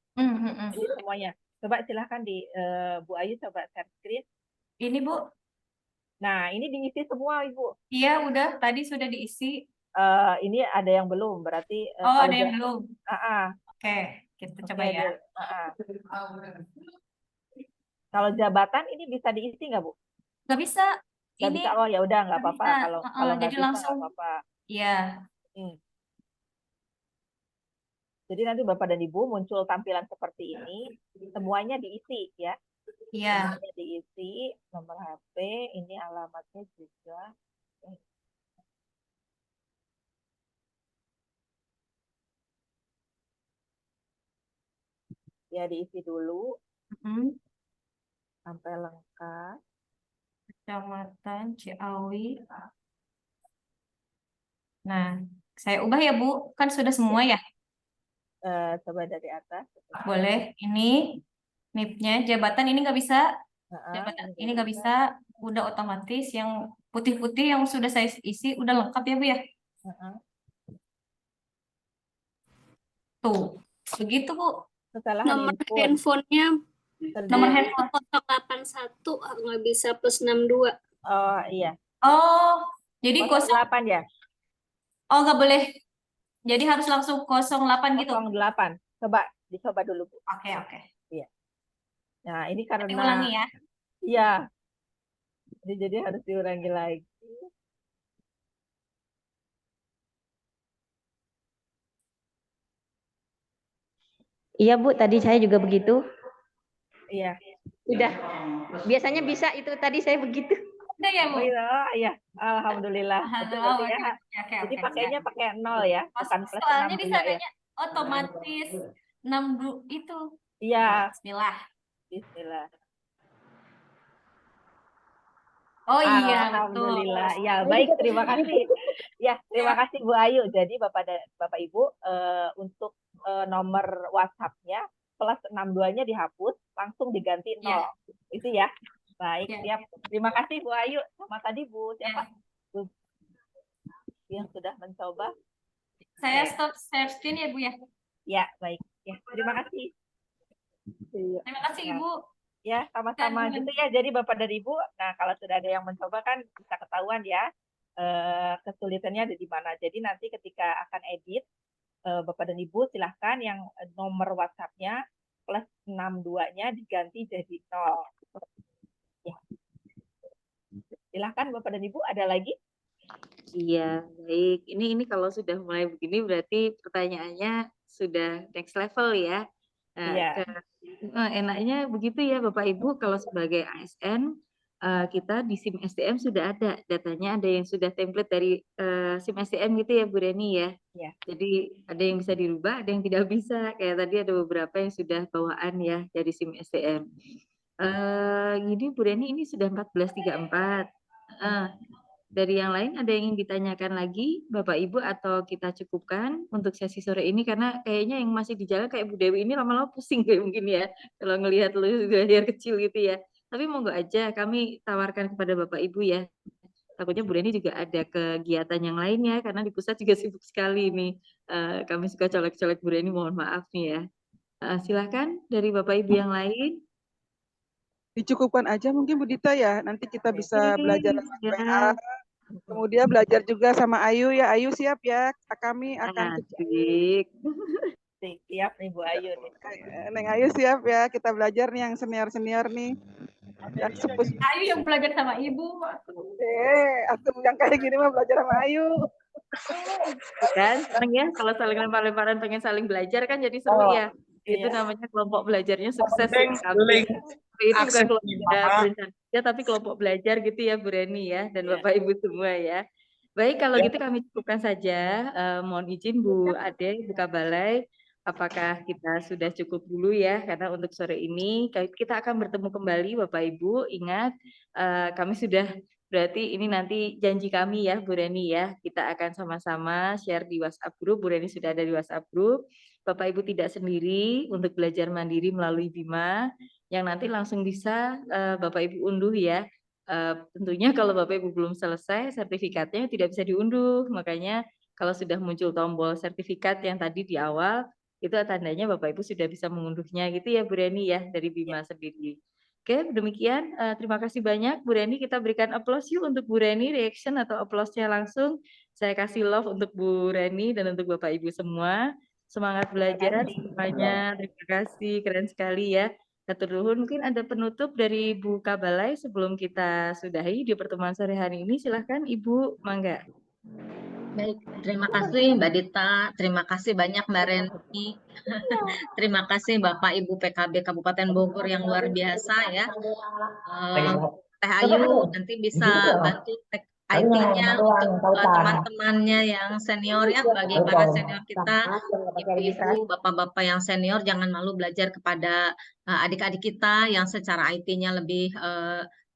Jadi semuanya. Coba silahkan Bu Ayu coba share screen. Ini Bu. Nah, ini diisi semua, Ibu. Iya, udah. Tadi sudah diisi. Ini ada yang belum, berarti... ada yang belum. Oke, kita coba ya. Kalau jabatan ini bisa diisi nggak, Bu? Nggak bisa. Nggak bisa, oh ya udah nggak apa-apa. Kalau nggak jadi bisa langsung. nggak apa-apa. Iya. Jadi nanti Bapak dan Ibu muncul tampilan seperti ini, semuanya diisi ya. Iya. Semuanya diisi, nomor HP, ini alamatnya juga. Ya diisi dulu sampai lengkap. Kecamatan Ciawi. Nah, saya ubah ya Bu, kan sudah semua ya. Coba dari atas. Boleh. Ini NIP-nya, jabatan ini nggak bisa. Jabatan ini nggak bisa. Udah otomatis yang putih-putih yang sudah saya isi udah lengkap ya Bu ya. Tuh, begitu Bu. Kesalahan Nomor input. handphonenya Nomor dari handphone. 081 nggak bisa plus 62. Oh iya. Oh, jadi 08 ya? Oh, nggak boleh. Jadi harus langsung 08 gitu. 08. Coba dicoba dulu Bu. Oke. Iya. Nah, ini karena Diulangi ya. Iya. Jadi harus diulangi lagi. Iya Bu, tadi saya juga begitu. Iya. Udah. Biasanya bisa itu tadi saya begitu. Udah ya Bu? Iya. Alhamdulillah. Betul ya. Jadi pakainya pakai 0 ya, bukan plus 62 soalnya di ya. sananya otomatis 62 itu. Iya. Bismillah. Oh iya, Alhamdulillah. Ya, baik, terima kasih. Ya, terima kasih Bu Ayu. Jadi Bapak Ibu untuk nomor WhatsApp-nya plus 62-nya dihapus, langsung diganti 0. Itu ya. Baik, siap. Terima kasih Bu Ayu. Sama tadi Bu siapa? Bu yang sudah mencoba. Saya stop share screen ya Bu ya. Ya, baik. Ya, terima kasih. Terima kasih Ibu. Ya, sama-sama gitu ya. Jadi Bapak dan Ibu, nah kalau sudah ada yang mencoba kan bisa ketahuan ya kesulitannya ada di mana. Jadi nanti ketika akan edit, Bapak dan Ibu silahkan yang nomor WhatsApp-nya plus 62-nya diganti jadi 0. Ya. Silahkan Bapak dan Ibu, ada lagi? Iya, baik. Ini kalau sudah mulai begini berarti pertanyaannya sudah next level ya. Iya. Enaknya begitu ya Bapak Ibu, kalau sebagai ASN kita di SIM SDM sudah ada datanya, ada yang sudah template dari SIM SDM gitu ya Bu Reni ya. Iya. Jadi ada yang bisa dirubah, ada yang tidak bisa. Kayak tadi ada beberapa yang sudah bawaan ya dari SIM SDM. Gini Bu Reni, ini sudah 14.34. Dari yang lain ada yang ingin ditanyakan lagi Bapak Ibu atau kita cukupkan untuk sesi sore ini, karena kayaknya yang masih di jalan kayak Bu Dewi ini lama-lama pusing kayak mungkin ya kalau ngelihat layar kecil gitu ya. Tapi monggo aja kami tawarkan kepada Bapak Ibu ya. Takutnya Bu Reni juga ada kegiatan yang lainnya karena di pusat juga sibuk sekali nih. Kami suka colek-colek Bu Reni, mohon maaf nih ya. Silakan dari Bapak Ibu yang lain. Dicukupkan aja mungkin Bu Dita ya. Nanti kita bisa belajar lewat Ya. WA. Kemudian belajar juga sama Ayu ya. Ayu siap ya. Kami akan siap nih Bu Ayu nih. Neng Ayu siap ya. Kita belajar nih yang senior-senior nih. Yang Ayu yang belajar sama Ibu. Aku yang kayak gini mah belajar sama Ayu. Kan seneng ya kalau saling lempar-lemparan pengen saling belajar kan jadi seru ya. Itu namanya kelompok belajarnya sukses ya. Itu bukan kelompok berencana ya, tapi kelompok belajar gitu ya Bu Reni ya dan Bapak Ibu semua ya. Baik, kalau gitu kami cukupkan saja. Mohon izin Bu Ade, Bu Kabalai, apakah kita sudah cukup dulu ya, karena untuk sore ini kita akan bertemu kembali Bapak Ibu. Ingat kami sudah, berarti ini nanti janji kami ya Bu Reni ya, kita akan sama-sama share di WhatsApp group. Bu Reni sudah ada di WhatsApp group. Bapak Ibu tidak sendiri untuk belajar mandiri melalui Bima, yang nanti langsung bisa Bapak Ibu unduh ya. Tentunya kalau Bapak Ibu belum selesai, sertifikatnya tidak bisa diunduh. Makanya kalau sudah muncul tombol sertifikat yang tadi di awal, itu tandanya Bapak Ibu sudah bisa mengunduhnya gitu ya Bu Reni ya, dari Bima sendiri. Oke, demikian. Terima kasih banyak Bu Reni. Kita berikan applause yuk untuk Bu Reni, reaction atau applause-nya langsung. Saya kasih love untuk Bu Reni dan untuk Bapak Ibu semua. Semangat belajar semuanya. Terima kasih, keren sekali ya. Hatur nuhun. Mungkin ada penutup dari Bu Kabalai sebelum kita sudahi di pertemuan sore hari ini. Silahkan Ibu, mangga. Baik, terima kasih Mbak Dita, terima kasih banyak Mbak Reni, terima kasih Bapak Ibu PKB Kabupaten Bogor yang luar biasa ya. Teh Ayu nanti bisa bantu IT-nya untuk teman-temannya yang senior ya, bagi para senior kita, ibu-ibu, bapak-bapak yang senior, jangan malu belajar kepada adik-adik kita yang secara IT-nya lebih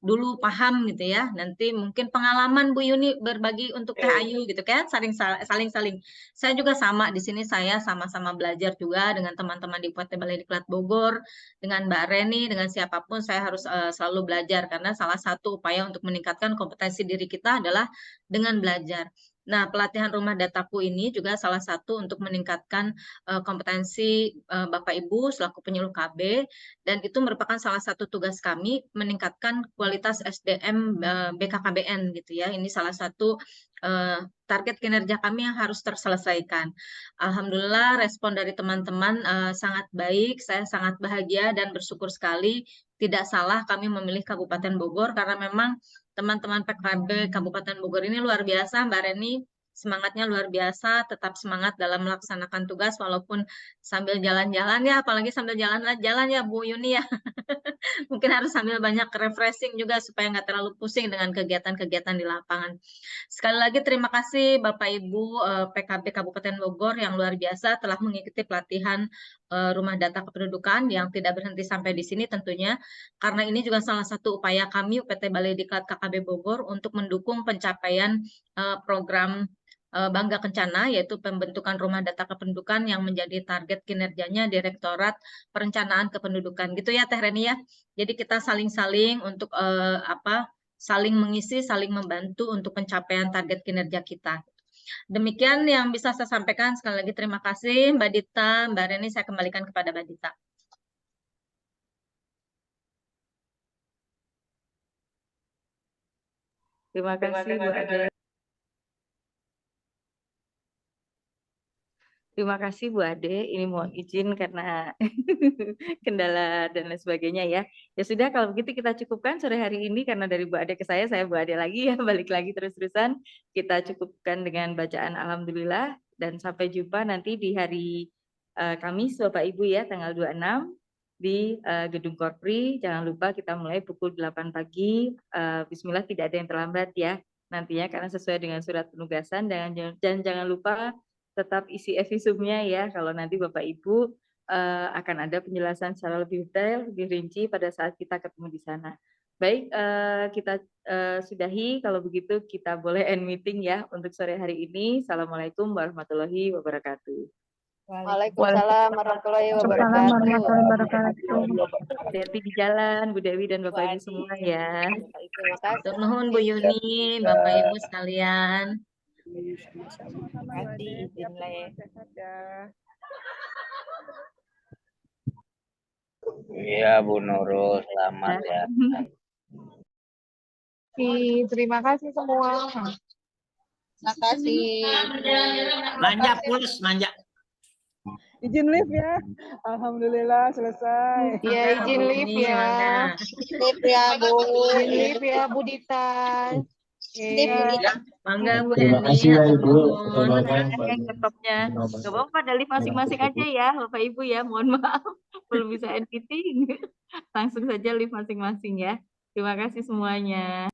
dulu paham gitu ya. Nanti mungkin pengalaman Bu Yuni berbagi untuk Teh Ayu gitu kan, saling-saling. Saya juga sama di sini, saya sama-sama belajar juga dengan teman-teman di PT Balai Diklat Bogor, dengan Mbak Reni, dengan siapapun saya harus selalu belajar karena salah satu upaya untuk meningkatkan kompetensi diri kita adalah dengan belajar. Nah, pelatihan rumah dataku ini juga salah satu untuk meningkatkan kompetensi Bapak Ibu selaku penyuluh KB, dan itu merupakan salah satu tugas kami meningkatkan kualitas SDM BKKBN gitu ya. Ini salah satu target kinerja kami yang harus terselesaikan. Alhamdulillah respon dari teman-teman sangat baik, saya sangat bahagia dan bersyukur sekali. Tidak salah kami memilih Kabupaten Bogor karena memang teman-teman PKB Kabupaten Bogor ini luar biasa, Mbak Reni, semangatnya luar biasa, tetap semangat dalam melaksanakan tugas walaupun sambil jalan-jalan ya, apalagi sambil jalan-jalan ya Bu Yuni ya. Mungkin harus sambil banyak refreshing juga supaya nggak terlalu pusing dengan kegiatan-kegiatan di lapangan. Sekali lagi terima kasih Bapak Ibu PKB Kabupaten Bogor yang luar biasa telah mengikuti pelatihan rumah data kependudukan yang tidak berhenti sampai di sini tentunya, karena ini juga salah satu upaya kami PT Balai Diklat KKB Bogor untuk mendukung pencapaian program Bangga Kencana, yaitu pembentukan rumah data kependudukan yang menjadi target kinerjanya Direktorat Perencanaan Kependudukan. Gitu ya Teh Reni ya. Jadi kita saling-saling untuk saling mengisi, saling membantu untuk pencapaian target kinerja kita. Demikian yang bisa saya sampaikan. Sekali lagi terima kasih Mbak Dita, Mbak Reni, saya kembalikan kepada Mbak Dita. Terima kasih Bu Ade. Terima kasih Bu Ade. Ini mohon izin karena kendala dan lain sebagainya ya. Ya sudah, kalau begitu kita cukupkan sore hari ini karena dari Bu Ade ke saya Bu Ade lagi ya, balik lagi terus-terusan. Kita cukupkan dengan bacaan Alhamdulillah dan sampai jumpa nanti di hari Kamis Bapak Ibu ya, tanggal 26 di Gedung Korpri. Jangan lupa kita mulai pukul 8 pagi. Bismillah, tidak ada yang terlambat ya nantinya karena sesuai dengan surat penugasan, dan jangan lupa tetap isi evisumnya ya, kalau nanti Bapak Ibu akan ada penjelasan secara lebih detail, lebih rinci pada saat kita ketemu di sana. Baik, kita sudahi, kalau begitu kita boleh end meeting ya untuk sore hari ini. Assalamualaikum warahmatullahi wabarakatuh. Waalaikumsalam warahmatullahi wabarakatuh. Hati-hati di jalan, Bu Dewi dan Bapak Ibu semua ya. Terima kasih. Nuhun Bu Yuni, Bapak Ibu sekalian. Terima kasih, izin Le. Iya Bu Nurul, selamat ya. Terima kasih semua. Terima kasih. Manja puls, manja. Izin live ya. Alhamdulillah selesai. Ya, izin live ya. Live ya Bu. Izin live ya Bu Dita. Bangga Bu Terima Heni. kasih ya Ibu. Laptopnya. Gak apa-apa, ada live masing-masing aja ya Bapak Ibu ya. Mohon maaf belum bisa end meeting. Langsung saja live masing-masing ya. Terima kasih semuanya.